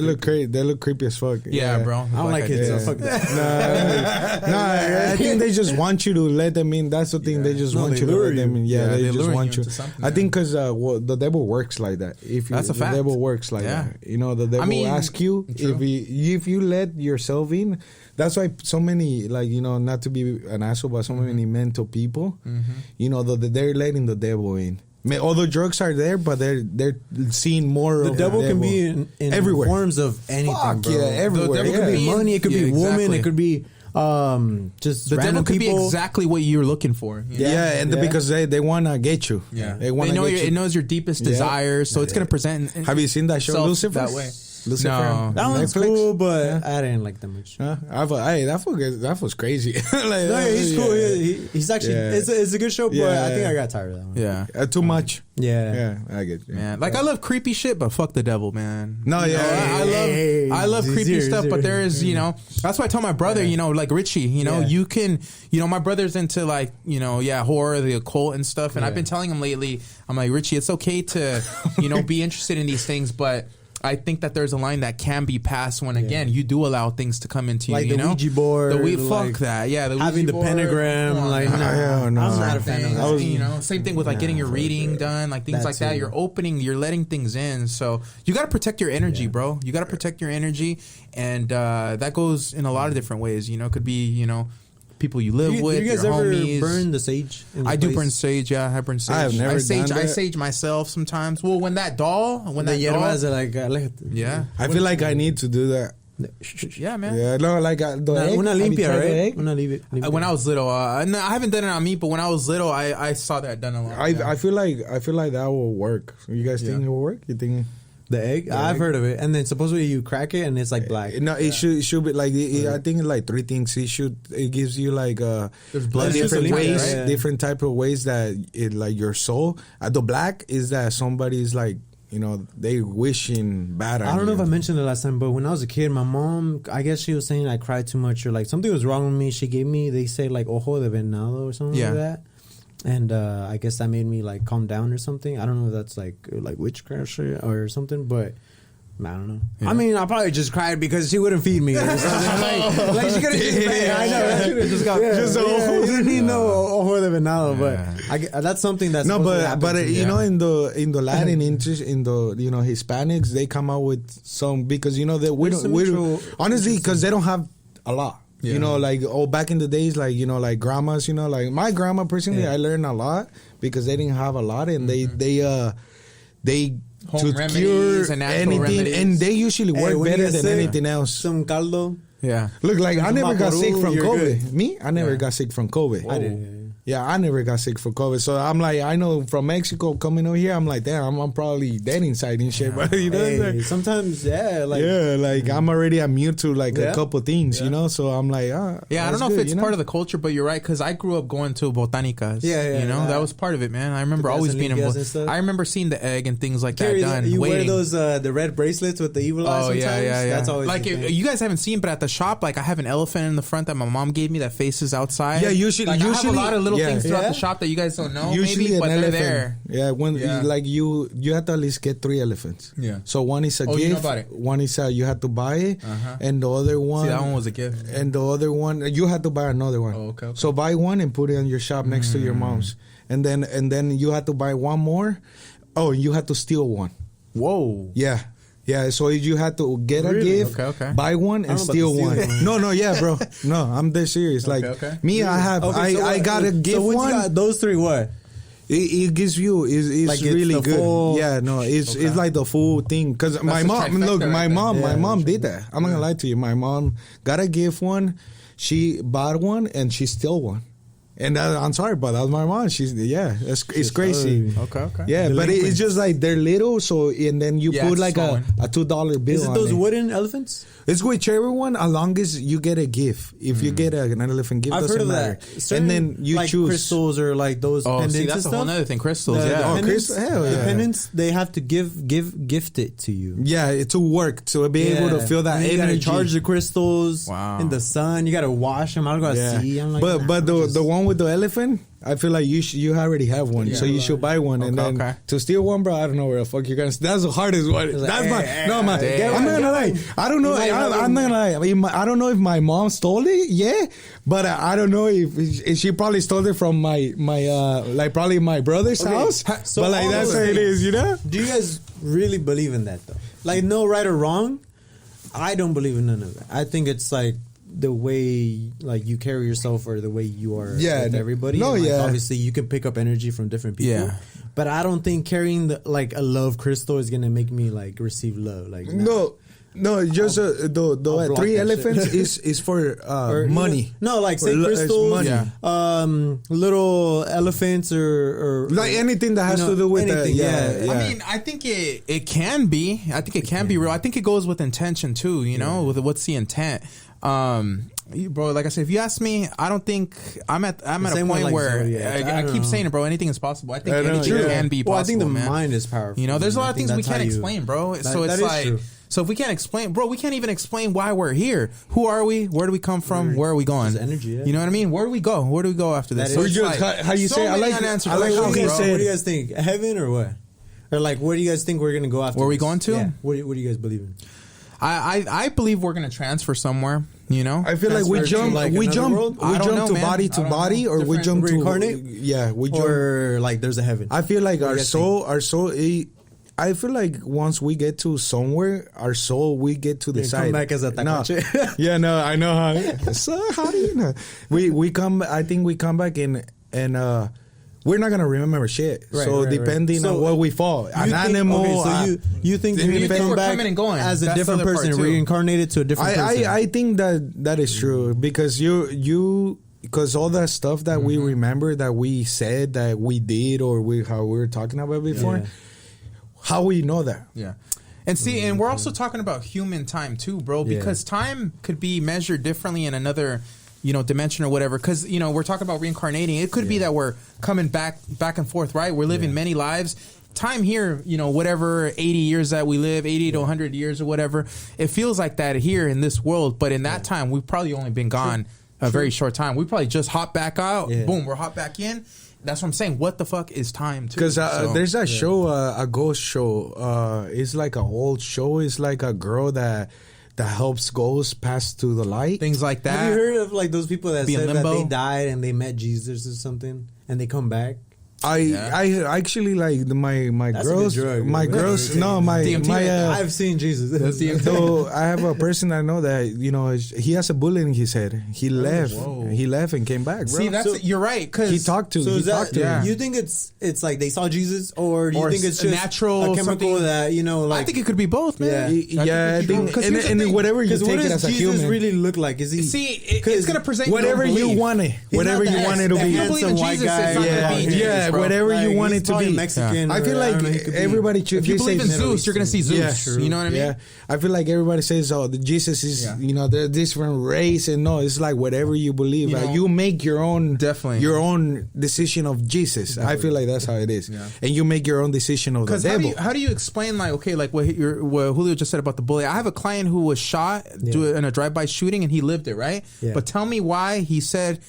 look crazy. They look creepy as fuck. Yeah, bro. I don't like kids, so fuck that. I think they just want you to let them in. That's the thing. They just want you to let them in. Yeah, they just want you. I think because the devil works like that. That's a fact. The devil works like that. The devil asks you if you let yourself in. That's why so many, like, not to be an asshole, but so many mental people, they're letting the devil in. All the drugs are there, but they're seeing more of the devil. Can be in everywhere. Forms of anything, bro. Yeah, everywhere. It could be money, it could be woman, it could be just the devil could people. Be exactly what you're looking for. Because they want to get you. Yeah, they know it knows your deepest desires, so it's going to present. Have you seen that show, Lucifer? That way. Lucifer. No, that one's cool, but I didn't like that much. That was crazy. He's cool. He's actually it's a good show, but I think I got tired of that one. Yeah, too much. Yeah, I get you. Man, like I love creepy shit, but fuck the devil, man. No, I love creepy stuff, but there is, that's why I tell my brother, like Richie, you can, my brother's into like, horror, the occult and stuff, and I've been telling him lately, I'm like, Richie, it's okay to, be interested in these things, but I think that there's a line that can be passed when, again, you do allow things to come into you, like the Ouija board. Fuck that. Yeah, the Ouija having the board, pentagram. I'm not a fan of that. Same thing with like getting your reading done, like things like that. You're letting things in. So you got to protect your energy, bro. You got to protect your energy. And that goes in a lot of different ways. It could be, people you live with, you guys your ever homies. burn the sage? I do burn sage. Yeah, I burn sage. I have never done that. I sage myself sometimes. Well, when that doll, yeah, I feel like I need to do that. Yeah, man. Yeah, no, like una limpia, right? Una limpia. When I was little, no, I haven't done it on me, but when I was little, I saw that done a lot. I feel like that will work. You guys think it will work? You think? The egg? I've heard of it. And then supposedly you crack it and it's like black. No, it should be like, I think like three things. It gives you like there's blood different ways, right? Different type of ways that it like your soul. The black is that somebody's like they wishing bad. I don't know if I mentioned it last time, but when I was a kid, my mom, I guess she was saying I cried too much or like something was wrong with me. She gave me, they say like ojo de venado or something like that. And I guess that made me like calm down or something. I don't know if that's like witchcraft or something, but I don't know. Yeah. I mean, I probably just cried because she wouldn't feed me or something. like she couldn't just pay. I know. That should have just got. You didn't need no ojo de venado, but that's something that's no. But you know, in the Latin interest, in the Hispanics, they come out with some because that we honestly because they don't have a lot. Yeah. Like back in the days, like like grandmas, like my grandma personally, I learned a lot because they didn't have a lot, and they home remedies and natural remedies. And they usually work better than anything else. Some caldo. Yeah. Look, like I never got sick from COVID. Good. Me? I never got sick from COVID. I did. Yeah, I never got sick from COVID. So I'm like, I know from Mexico coming over here, I'm like, damn, I'm probably dead inside and shit. But like, sometimes, I'm already immune to like a couple things, So I'm like, I don't know if it's part of the culture, but you're right because I grew up going to botanicas. That was part of it, man. I remember always being I remember seeing the egg and things like that done. You wear those the red bracelets with the evil eye sometimes? Yeah. That's always like you guys haven't seen, but at the shop, like I have an elephant in the front that my mom gave me that faces outside. Yeah, usually I have a lot of little things throughout the shop that you guys don't know. Usually maybe, but an they're elephant. there. Yeah, when like you have to at least get 3 elephants. Yeah. So one is a gift. You know about it. One is you have to buy it, and the other one. See, that one was a gift. And the other one, you have to buy another one. Oh, okay. So buy one and put it in your shop next to your mom's, and then you have to buy one more. Oh, you have to steal one. Whoa. Yeah. Yeah, so you had to get a gift, buy one, and steal one. No, bro. No, I'm dead serious. Like me, I got a gift one. You got those 3, what? It gives you it's like really good. It's like the full thing. Because my mom did that. I'm not gonna lie to you. My mom got a gift one. She bought one and she stole one. And I'm sorry, but that's my mom. It's crazy. Okay. Yeah, but it's just like they're little, so and then you put like a $2 bill. Is it those wooden elephants? It's whichever one, as long as you get a gift. If you get an elephant gift, doesn't matter. And then you like choose crystals or like those. pendants. See, that's a whole other thing. Crystals, The pendants, they have to gift it to you. Yeah, to work to be able to feel that energy. You gotta charge the crystals in the sun. You gotta wash them. I don't gotta see. I'm like, but the one with the elephant, I feel like you already have one, so you should buy one. And then to steal one, bro, I don't know where the fuck you're gonna. That's the hardest one. That's I'm not gonna lie. I don't know. I'm not gonna lie. I mean, I don't know if my mom stole it. But I don't know if she probably stole it from my like probably my brother's house. So but like that's how it is, Do you guys really believe in that though? Like no right or wrong. I don't believe in none of that. I think it's like the way like you carry yourself or the way you are with everybody. Obviously you can pick up energy from different people. Yeah. But I don't think carrying like a love crystal is gonna make me like receive love. Like no, just the 3 elephants is for money. No, like say crystals, money. Little elephants or like anything that has to do with anything. that. I mean, I think it can be. I think it can be real. I think it goes with intention too. With what's the intent. Bro, like I said, if you ask me, I don't think I'm at a point where I keep saying it, bro. Anything is possible. I think anything can be possible. Well, I think the mind is powerful. There's a lot of things we can't explain, bro. So it's like, so if we can't explain, bro, we can't even explain why we're here. Who are we? Where do we come from? Where are we going? Energy. You know what I mean? Where do we go? Where do we go after this? So just how you say? I like how he said. What do you guys think? Heaven or what? Or like, where do you guys think we're gonna go after? Where are we going to? Yeah. What do you guys believe in? I believe we're gonna transfer somewhere. I feel like we jump to body to body, or we jump to reincarnate. We jump, or like there's a heaven. I feel like our soul. I feel like once we get to somewhere, our soul we get to the side. Come back as a tacache. I know how. So how do you know? We come. I think we come back and we're not gonna remember shit. Depending on what we fall, an animal. You think you're gonna come back and going. as a different person, reincarnated to a different person? I think that is true because because all that stuff that we remember that we said that we did or how we were talking about before, how we know that? Yeah. And see, and we're also talking about human time too, bro, because time could be measured differently in another dimension or whatever, because we're talking about reincarnating. It could be that we're coming back and forth, right? We're living many lives, time here, you know, whatever 80 years that we live, 80 to 100 years or whatever, it feels like that here in this world. But in that time, we've probably only been gone a very short time. We probably just hop back out. Boom, we're hop back in. That's what I'm saying. What the fuck is time, too? Because there's a show, a ghost show. It's like an old show. It's like a girl that helps ghosts pass to the light. Things like that. Have you heard of like those people that said that they died and they met Jesus or something and they come back? I actually like my That's girls. a good drug, My right? girls. No, my I've seen Jesus. So I have a person I know that, you know, he has a bullet in his head. He left. He left and came back, bro. See, that's you're right. Cause he talked to. You think it's like they saw Jesus, or do you think it's just natural, a chemical that, you know? Like, I think it could be both, man. I think and whatever you take it as a human. What does Jesus really look like? Is he? See, it's gonna present whatever you want it. Whatever you want it to be. Handsome white guy. Yeah, whatever you want it to be. Mexican. I feel like everybody should. If you believe in Zeus, you're gonna see Zeus. Yeah, you know what I mean? Yeah, I feel like everybody says, "Oh, Jesus is you know, they're different race," and no, it's like whatever you believe. You make your own, your own decision of Jesus. Definitely. I feel like that's how it is, and you make your own decision of the devil. How do you explain, like, okay, like what Julio just said about the bullet? I have a client who was shot in a drive-by shooting, and he lived it, right? Yeah. But tell me why he said.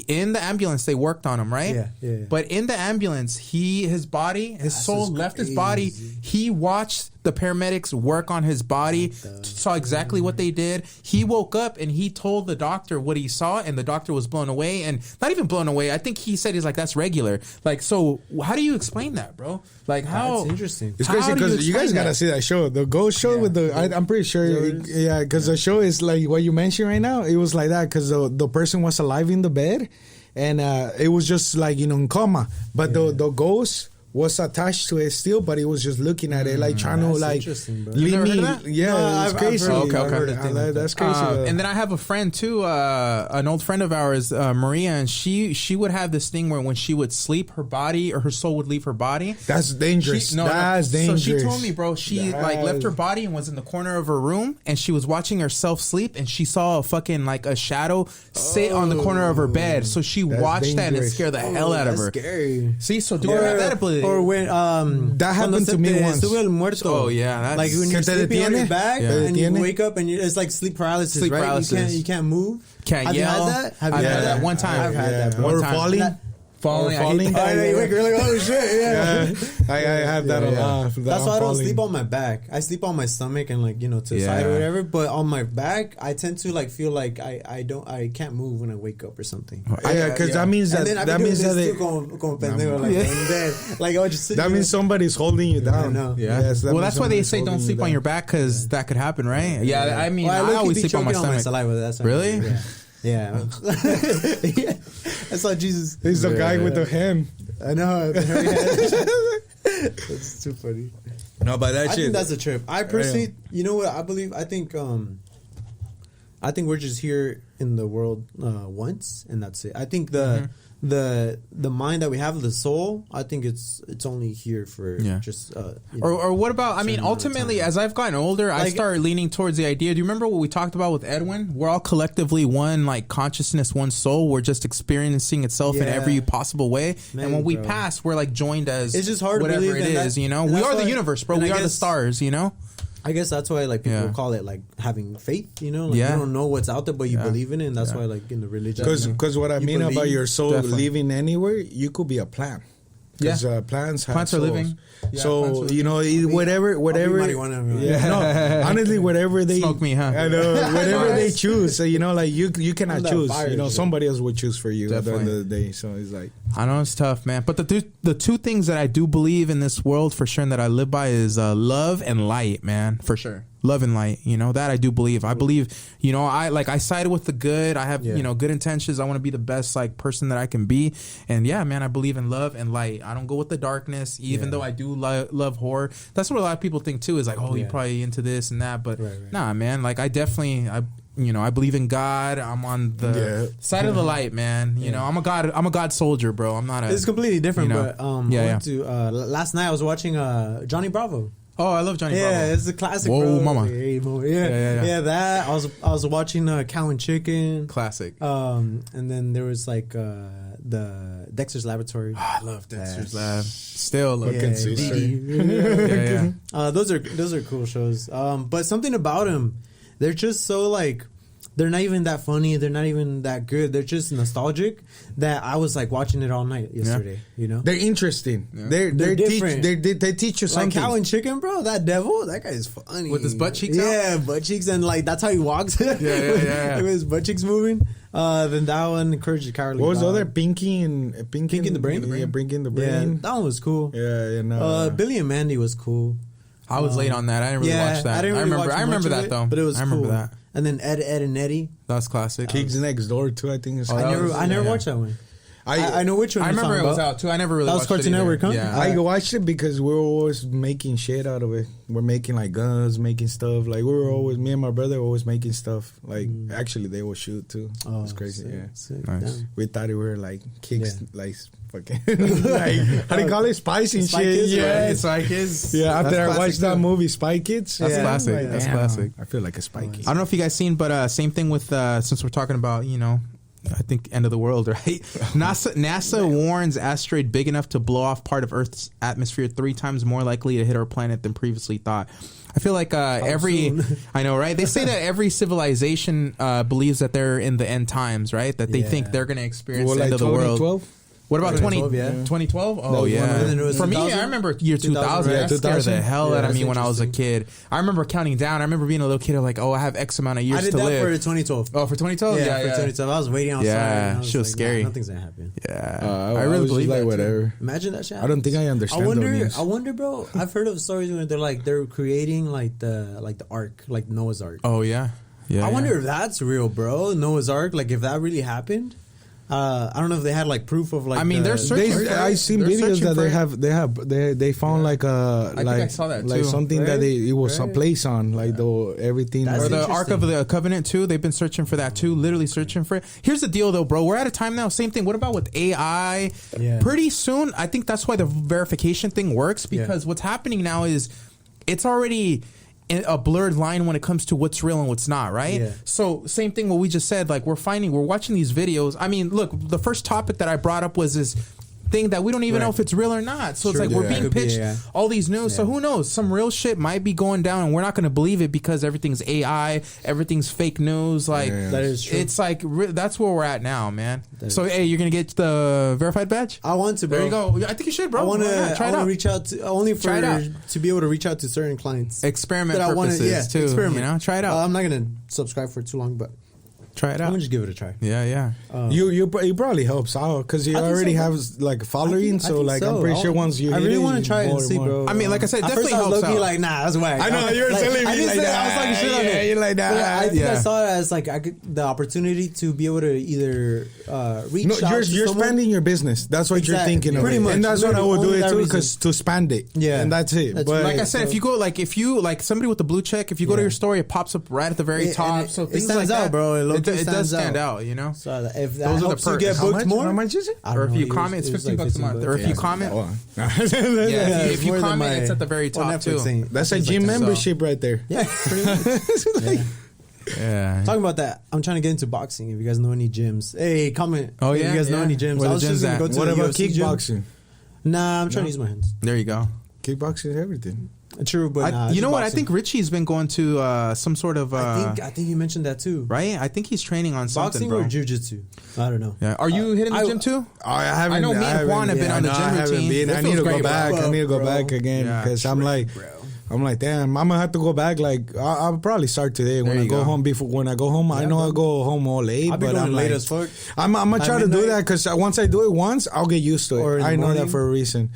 In the ambulance, they worked on him, right? Yeah. But in the ambulance, his soul left his body. He watched the paramedics work on his body, saw exactly what they did. He woke up and he told the doctor what he saw, and the doctor was blown away. And not even blown away. I think he said he's like, that's regular. Like, so how do you explain that, bro? Like, how? That's interesting. It's crazy because you guys gotta see that show, the ghost show with the. I'm pretty sure, because the show is like what you mentioned right now. It was like that because the person was alive in the bed, and it was just like, you know, in coma, but the ghost was attached to it still, but he was just looking at it, like trying to like leave me. Yeah, it's crazy. Okay. That's crazy. And then I have a friend too, an old friend of ours, Maria, and she would have this thing where when she would sleep, her body or her soul would leave her body. That's dangerous. That's dangerous. So she told me, bro, she like left her body and was in the corner of her room, and she was watching herself sleep, and she saw a fucking like a shadow sit on the corner of her bed. So she watched that and it scared the hell out of her. Scary. See, so do you have that ability? Or when that happened to me once. Oh yeah, that's, like when you're sleeping on your back and you wake up and it's like sleep paralysis, right? You can't move. Can't yell. Have you had that? I've had that one time. I've had that. Or falling. Falling. You're like, oh shit, yeah. I have that a lot. That's why I don't sleep on my back. I sleep on my stomach and like, you know, to the side or whatever. But on my back, I tend to like feel like I can't move when I wake up or something. Yeah, because that means that that means somebody's holding you down. Yes, well, that's why they say don't sleep on your back, because that could happen, right? Yeah, I mean, I always sleep on my stomach. Really? Yeah. I saw Jesus. He's the guy with the hand. I know. The hairy hand. That's too funny. No, but I think that's a trip. I personally, you know what? I think we're just here in the world once, and that's it. I think the mind that we have, the soul, I think it's only here for just or what about, I mean, ultimately as I've gotten older, like, I start leaning towards the idea. Do you remember what we talked about with Edwin? We're all collectively one, like, consciousness, one soul. We're just experiencing itself in every possible way. And when we pass, we're like joined as it's just hard whatever to believe it is, you know. We are the universe, bro. We are the stars, you know. I guess that's why like people call it like having faith, you know. Like, you don't know what's out there, but you believe in it, and that's why like in the religion. Because what I mean about your soul living anywhere, you could be a plant. Because plants are living. Yeah, so you know, whatever. No, honestly, whatever they smoke me, huh? I know, whatever they choose. So, you know, like you cannot choose. You know, somebody else would choose for you at the end of the day. So it's like, I know it's tough, man. But the two things that I do believe in this world for sure and that I live by is love and light, man, for sure. Love and light, you know, that I do believe. I believe, you know, I sided with the good. I have, you know, good intentions. I want to be the best like person that I can be. And yeah, man, I believe in love and light. I don't go with the darkness, even though I do love horror. That's what a lot of people think too, is like, oh, you're probably into this and that. But nah, man, like I definitely, I believe in God. I'm on the side of the light, man. You know, I'm a God soldier, bro. I'm not a. It's completely different, you know, but last night I was watching Johnny Bravo. Oh, I love Johnny Bravo. Yeah, it's a classic. Whoa, bro. mama. Yeah, that. I was watching Cow and Chicken. Classic. And then there was like the Dexter's Laboratory. I love Dexter's Lab. Still love Fucking sister. Yeah. Those are cool shows. But something about them, they're just so like, they're not even that funny. They're not even that good. They're just nostalgic. That I was like watching it all night yesterday. You know, They're interesting. They're They're different. They teach you like something. Cow and Chicken, bro. That devil, that guy is funny With his butt cheeks out? Yeah, butt cheeks, and like that's how he walks. Yeah. With his butt cheeks moving. Then that one, Courage the Cowardly What was the Dog. other? Pinky in the Brain? Pinky in the Brain? Yeah, Pinky in the Yeah, Brain. that one was cool. Yeah, and Billy and Mandy was cool. I was late on that. I didn't really watch that. I didn't really watch I remember much of that it, though. but it was I remember cool. that. And then Ed and Eddie. That's classic. Kids Next Door too. I think it's I never watched that one. I know which one. I you're remember it talking was about. out too. I never really That was watched Cartoon it either. Network, huh? Yeah. I watched it because we were always making shit out of it. We're making like guns, making stuff. Like we were always, me and my brother were always making stuff. Like actually, they would shoot too. Oh, It's crazy. sick, Yeah, sick. Nice. Damn. we thought we were like kicks, Yeah. like fucking like how do you call it, Spice and Spy shit. Kids, Yeah, right? It's like his. yeah. After That's I classic watched that too. movie, Spy Kids. That's Yeah. classic. Like, That's Damn, classic. I feel like a Spy Kid. I don't know if you guys seen, but same thing with since we're talking about, you know, I think end of the world, right? NASA warns asteroid big enough to blow off part of Earth's atmosphere 3 times more likely to hit our planet than previously thought. I feel like soon? I know, right? They say that every civilization believes that they're in the end times, right? That they think they're going to experience the end of the world. 2012? What about 2012, yeah. 2012? Oh, was one yeah. of them. For me, 2000? I remember year 2000. right? That scared the 2000? hell Yeah, out of me that's when I was a kid. I remember counting down. I remember being a little kid, like, oh, I have X amount of years I did to that live. for 2012. Oh, for 2012? Yeah, Yeah, for 2012. I was waiting outside. Yeah, and I shit was like, scary. Nah, nothing's gonna happen. Yeah. I I really was believe like that. too. whatever. Imagine that shit. I don't think I understand. I wonder, bro. I've heard of stories where they're creating like the ark, like Noah's Ark. Oh, yeah. Yeah. I wonder if that's real, bro. Noah's Ark, like if that really happened. I don't know if they had like proof of like. I mean, they're searching for it. I seen They're videos searching that for they found like a I think I saw that like too. something that it was some place on like everything. That's Or the interesting. Ark of the Covenant too. They've been searching for that too. Literally searching for it. Here's the deal though, bro. We're at a time now. Same thing. What about with AI? Yeah. Pretty soon, I think that's why the verification thing works because what's happening now is it's already a blurred line when it comes to what's real and what's not, right? Yeah. So same thing what we just said, like we're watching these videos. I mean, look, the first topic that I brought up was this thing that we don't even know if it's real or not. So it's like we're being Could be, pitched yeah. all these news. So who knows? Some real shit might be going down and we're not going to believe it because everything's AI, everything's fake news. Like That is true. it's like that's where we're at now, man. So hey, you're going to get the verified badge? I want to, bro. There you go. I think you should, bro. I want Why not? Try it to out. reach out to only for Try it out. to be able to reach out to certain clients. Experiment that I wanna- purposes too. experiment. You know, try it out. I'm not gonna subscribe for too long, but Try it I'm out. gonna just give it a try. Yeah. You probably helps out because you I think already so, have bro. like a following. I So think like so. I'm pretty sure once you I hit really it, want you to try it more and see, and more. bro. I mean, like I said, At definitely first I was helps low-key out. like, nah, that's whack. I know, you were telling me I didn't like say that. I was talking shit on Yeah, it. you're like that. But I think I Yeah. saw it as like I could the opportunity to be able to either reach No, out you're to someone. expanding your business. That's what you're Exactly. thinking of. Pretty it. much. And that's what I would do Only it that too, reason. because to expand it. Yeah. And that's it. That's But Like I said, if you go like somebody with the blue check, if you go to your story, it pops up right at the very It- top. and it- so it things stands like out, that, bro. It low-key does stands stand out. out. You know. So if that Those are the helps you perks. get How booked more, how much is it? I don't Or if know, you it comment, was it's like $15 a month. Or if you yeah. comment, Oh. yeah, it's if you more than comment, my- it's at the very top Netflix too. ain't- That's a Netflix gym like membership right there. Yeah, pretty much. Yeah. Talking about that, I'm trying to get into boxing. If you guys know any gyms, hey, comment. Oh, if yeah, you guys know yeah. any gyms. Where I the was just gym's gonna at? go to What the about UFC gym. kickboxing? Nah, I'm trying to use my hands. There you go. Kickboxing is everything. True, but nah, you just know what? I boxing. think Richie's been going to some sort of I think you mentioned that too. right. I think he's training on something, Boxing bro. or jujitsu? I don't know. Yeah. Are you hitting the gym too? I haven't. I know me and Juan have been on the gym I haven't routine. been. It I need feels to go great, bro. back. I need to go Bro. back again Yeah. because I'm like, damn, I'm gonna have to go back. Like, I'll probably start today when There I you go go. home. When I go home, I know I go home all late, I'll be but going I'm late like, as fuck. I'm gonna try to do midnight. that because once I do it once, I'll get used to it. Or in the I know morning. that for a reason.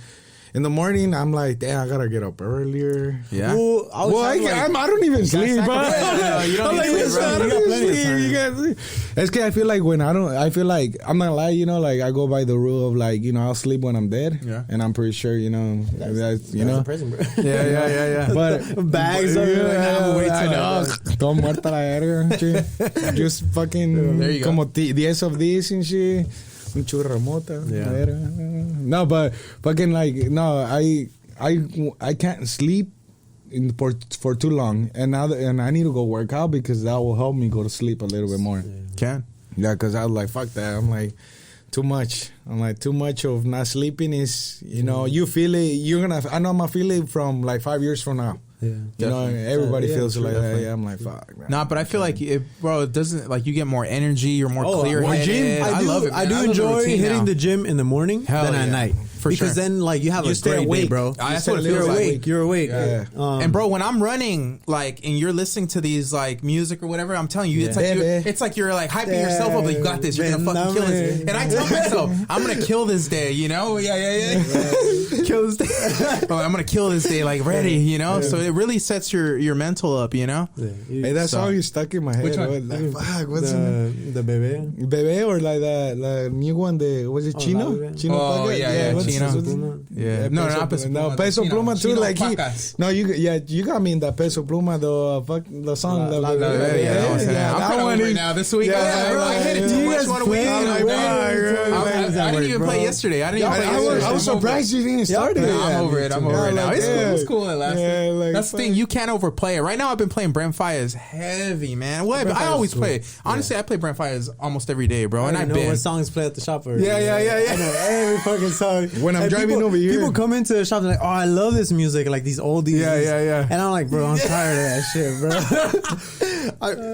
In the morning, I'm like, damn, I gotta get up earlier. Yeah. Well, I was Well, having, I don't even sleep, bro. sacrifice. You don't I'm need like, to, listen, bro. I You don't got even plenty of sleep. time. You got- It's cause I feel like I'm not gonna lie, like I go by the rule of like, I'll sleep when I'm dead. Yeah. And I'm pretty sure, that's That's the present, bro. Yeah. But Bags are like, nah, I'm way too I know. Todo muerta la verga, che. Just fucking There you go. como 10 of this and shit. Un churro mota. Yeah. la verga. No, but fucking like, no, I can't sleep for too long, and I need to go work out because that will help me go to sleep a little bit more. Can. Yeah, because I was like, fuck that. I'm like, too much. I'm like, too much of not sleeping is, you know, you feel it. I know I'm gonna feel it from like 5 years from now. Yeah, you know, everybody feels like that. Yeah, I'm like, fuck. Man. Nah, but I feel like, it doesn't, like, you get more energy, you're more clear-headed. I love it, man. I do enjoy hitting the gym in the morning than at night. Because then, like, you have a great day, bro. That's what it feels like. You're awake. Yeah. And bro, when I'm running, like, and you're listening to these like music or whatever, I'm telling you, it's like you're like hyping yourself up. Like, you got this. You're gonna fucking kill this. And I tell myself, I'm gonna kill this day. You know? Yeah. Kill this day. Bro, I'm gonna kill this day. Like ready. You know? So it really sets your mental up. You know? Yeah. Hey, that song is stuck in my head. Which one? Like, fuck, what's the Bebe or like the new one? Was it Chino? Chino. Oh yeah. Yeah, no, not Peso Pluma. No, Peso Pluma too. Like you got me in that Peso Pluma the song. That one right now this week. I hit it too much one week. I didn't even play yesterday. I was surprised you didn't start it. I'm over it now. It was cool. It lasted. That's the thing. You can't overplay it. Right now, I've been playing Brent Faiyaz heavy, man. I always play. Honestly, I play Brent Faiyaz almost every day, bro. And I know what songs play at the shop. Yeah. I know every fucking song. When I'm driving over here, people come into the shop and like, oh, I love this music, like these oldies. Yeah. And I'm like, bro, I'm tired of that shit, bro.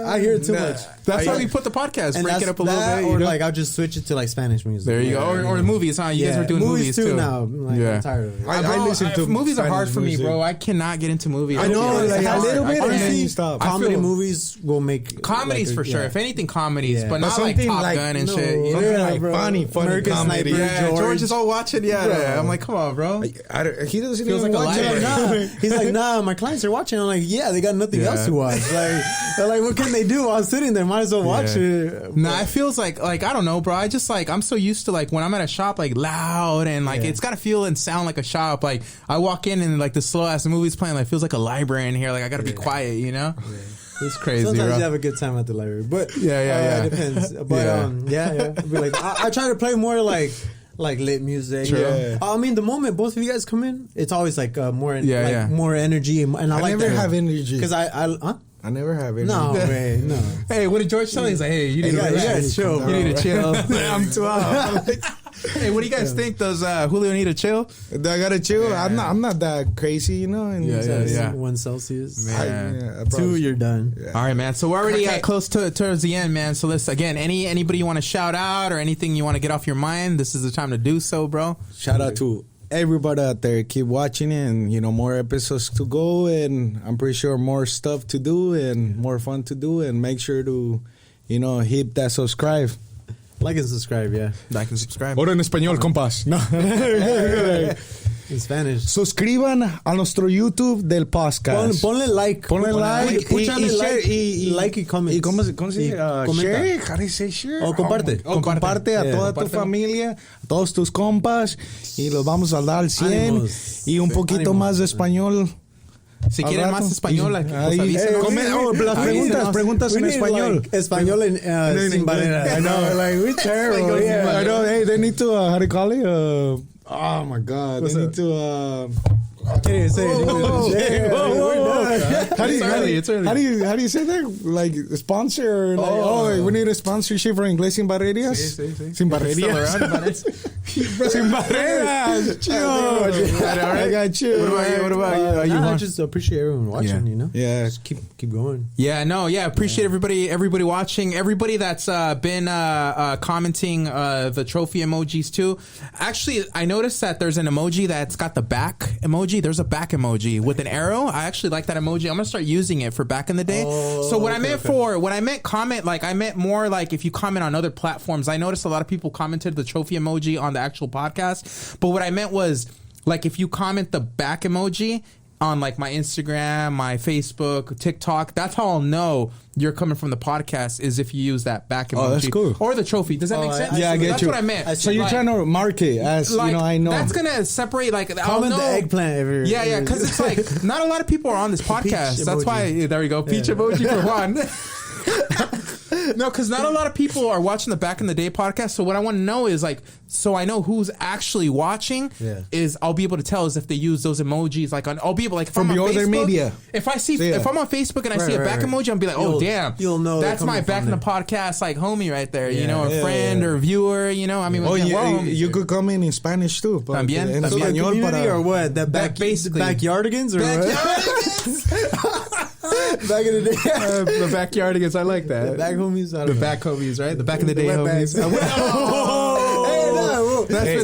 I hear it too much. That's why we put the podcast, break it up a little bit. Or like, I'll just switch it to like Spanish music. There you go. Or movies, huh? You guys are doing movies too now. I'm tired of it. I listen to movies are hard for me, bro. I cannot get into movies. I know, like a little bit. Honestly, comedy movies will make comedies for sure. If anything, comedies, but not like Top Gun and shit. Something like funny comedy. Yeah, George is all watching. Yeah, I'm like, come on, bro. He doesn't feels even like watch it. He's like, nah, my clients are watching. I'm like, yeah, they got nothing else to watch. Like, they're like, what can they do while sitting there? Might as well watch it. Nah, it feels like I don't know, bro. I just like, I'm so used to like when I'm at a shop, like loud and like it's gotta feel and sound like a shop. Like I walk in and like the slow ass movie's playing, like feels like a library in here. Like I gotta be quiet, you know. Yeah. It's crazy. Sometimes bro. you have a good time at the library, but it depends. But I'd be like, I try to play more like lit music. True. Yeah. I mean, the moment both of you guys come in, it's always like more energy, and I like never have energy because I never have energy. No, man, no. Hey, what did George tell you? He's like, hey, you need to chill. You need to chill. I'm 12. Hey, what do you guys think? Does Julio need to chill? I gotta chill. Yeah. I'm not that crazy, you know. And 1 Celsius. Man. 2, you're done. Yeah. All right, man. So we're already close towards the end, man. So let's again, anybody you want to shout out or anything you want to get off your mind? This is the time to do so, bro. Shout out to everybody out there. Keep watching it, and more episodes to go, and I'm pretty sure more stuff to do and more fun to do, and make sure to hit that subscribe. Like and subscribe, Like and subscribe. Ahora en español, compas. No. In Spanish. Suscriban a nuestro YouTube del podcast. Ponle like. Ponle like. Y like y comment. ¿Y cómo se dice? Share. How do you say share? O comparte. Comparte a toda tu familia, a todos tus compas. Y los vamos a dar al 100. Y un poquito más de español. Si quieren más español, preguntas en español. Español sin barrera. I know, like, we're terrible. I know, hey, they need to, how do you call it? Oh my God. They need to, How do you say that? Like sponsor? Like, we need a sponsorship for Inglés Sin Barreras. Sin Barreras. Sin Barreras. Chill. I got you. What about you? I just appreciate everyone watching. You know. Yeah. Just keep going. Yeah. No. Yeah. Appreciate everybody watching. Everybody that's been commenting the trophy emojis too. Actually, I noticed that there's an emoji that's got the back emoji. There's a back emoji with an arrow. I actually like that emoji. I'm gonna start using it for back in the day. So when I meant comment, like I meant more like if you comment on other platforms. I noticed a lot of people commented the trophy emoji on the actual podcast, but what I meant was like if you comment the back emoji on like my Instagram, my Facebook, TikTok, that's how I'll know you're coming from the podcast is if you use that back emoji. Oh, that's cool. Or the trophy. Does that make sense? Yeah, I get that's you. That's what I meant. So you're trying to mark it as, like, I know. That's going to separate, like, comment the eggplant everywhere. Yeah, because it's like, not a lot of people are on this podcast. That's why, there we go. Peach emoji for Juan. No, because not a lot of people are watching the Back in the Day podcast. So what I want to know is like, so I know who's actually watching. Yeah. Is I'll be able to tell is if they use those emojis. Like I'll be able like if From I'm on the other Facebook, media. If I see if I'm on Facebook and I see a back emoji, I'll be like, oh damn, you'll know that's my Back in the podcast like homie right there. You know, a friend or viewer. You know, I mean, you could come in Spanish too. También. En So español community para or what? That basically backyardigans or what? Back in the day, the backyardigans. I like that. the back homies. I don't The know. back homies, right? The back in the day wetbacks. homies. That's in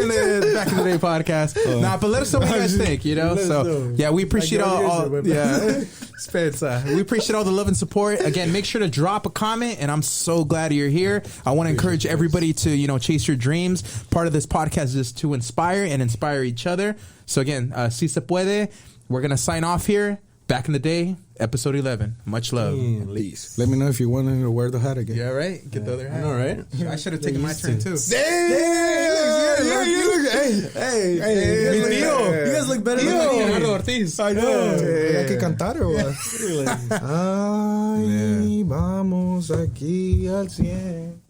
the Back in the Day podcast. Nah, but let us know what you guys think, you know? So, yeah, we appreciate all Spence, we appreciate all the love and support. Again, make sure to drop a comment, and I'm so glad you're here. I want to encourage everybody to, you know, chase your dreams. Part of this podcast is to inspire and inspire each other. So, again, si se puede, we're going to sign off here. Back in the Day, episode 11. Much love. Peace. Let me know if you want to wear the hat again. Yeah, right? Get the other hat. All right. I should have taken my turn, too. Hey, mi tío. You guys look better than me. Leonardo Ortiz. I know. Hay que cantar o Ay, vamos aquí al 100.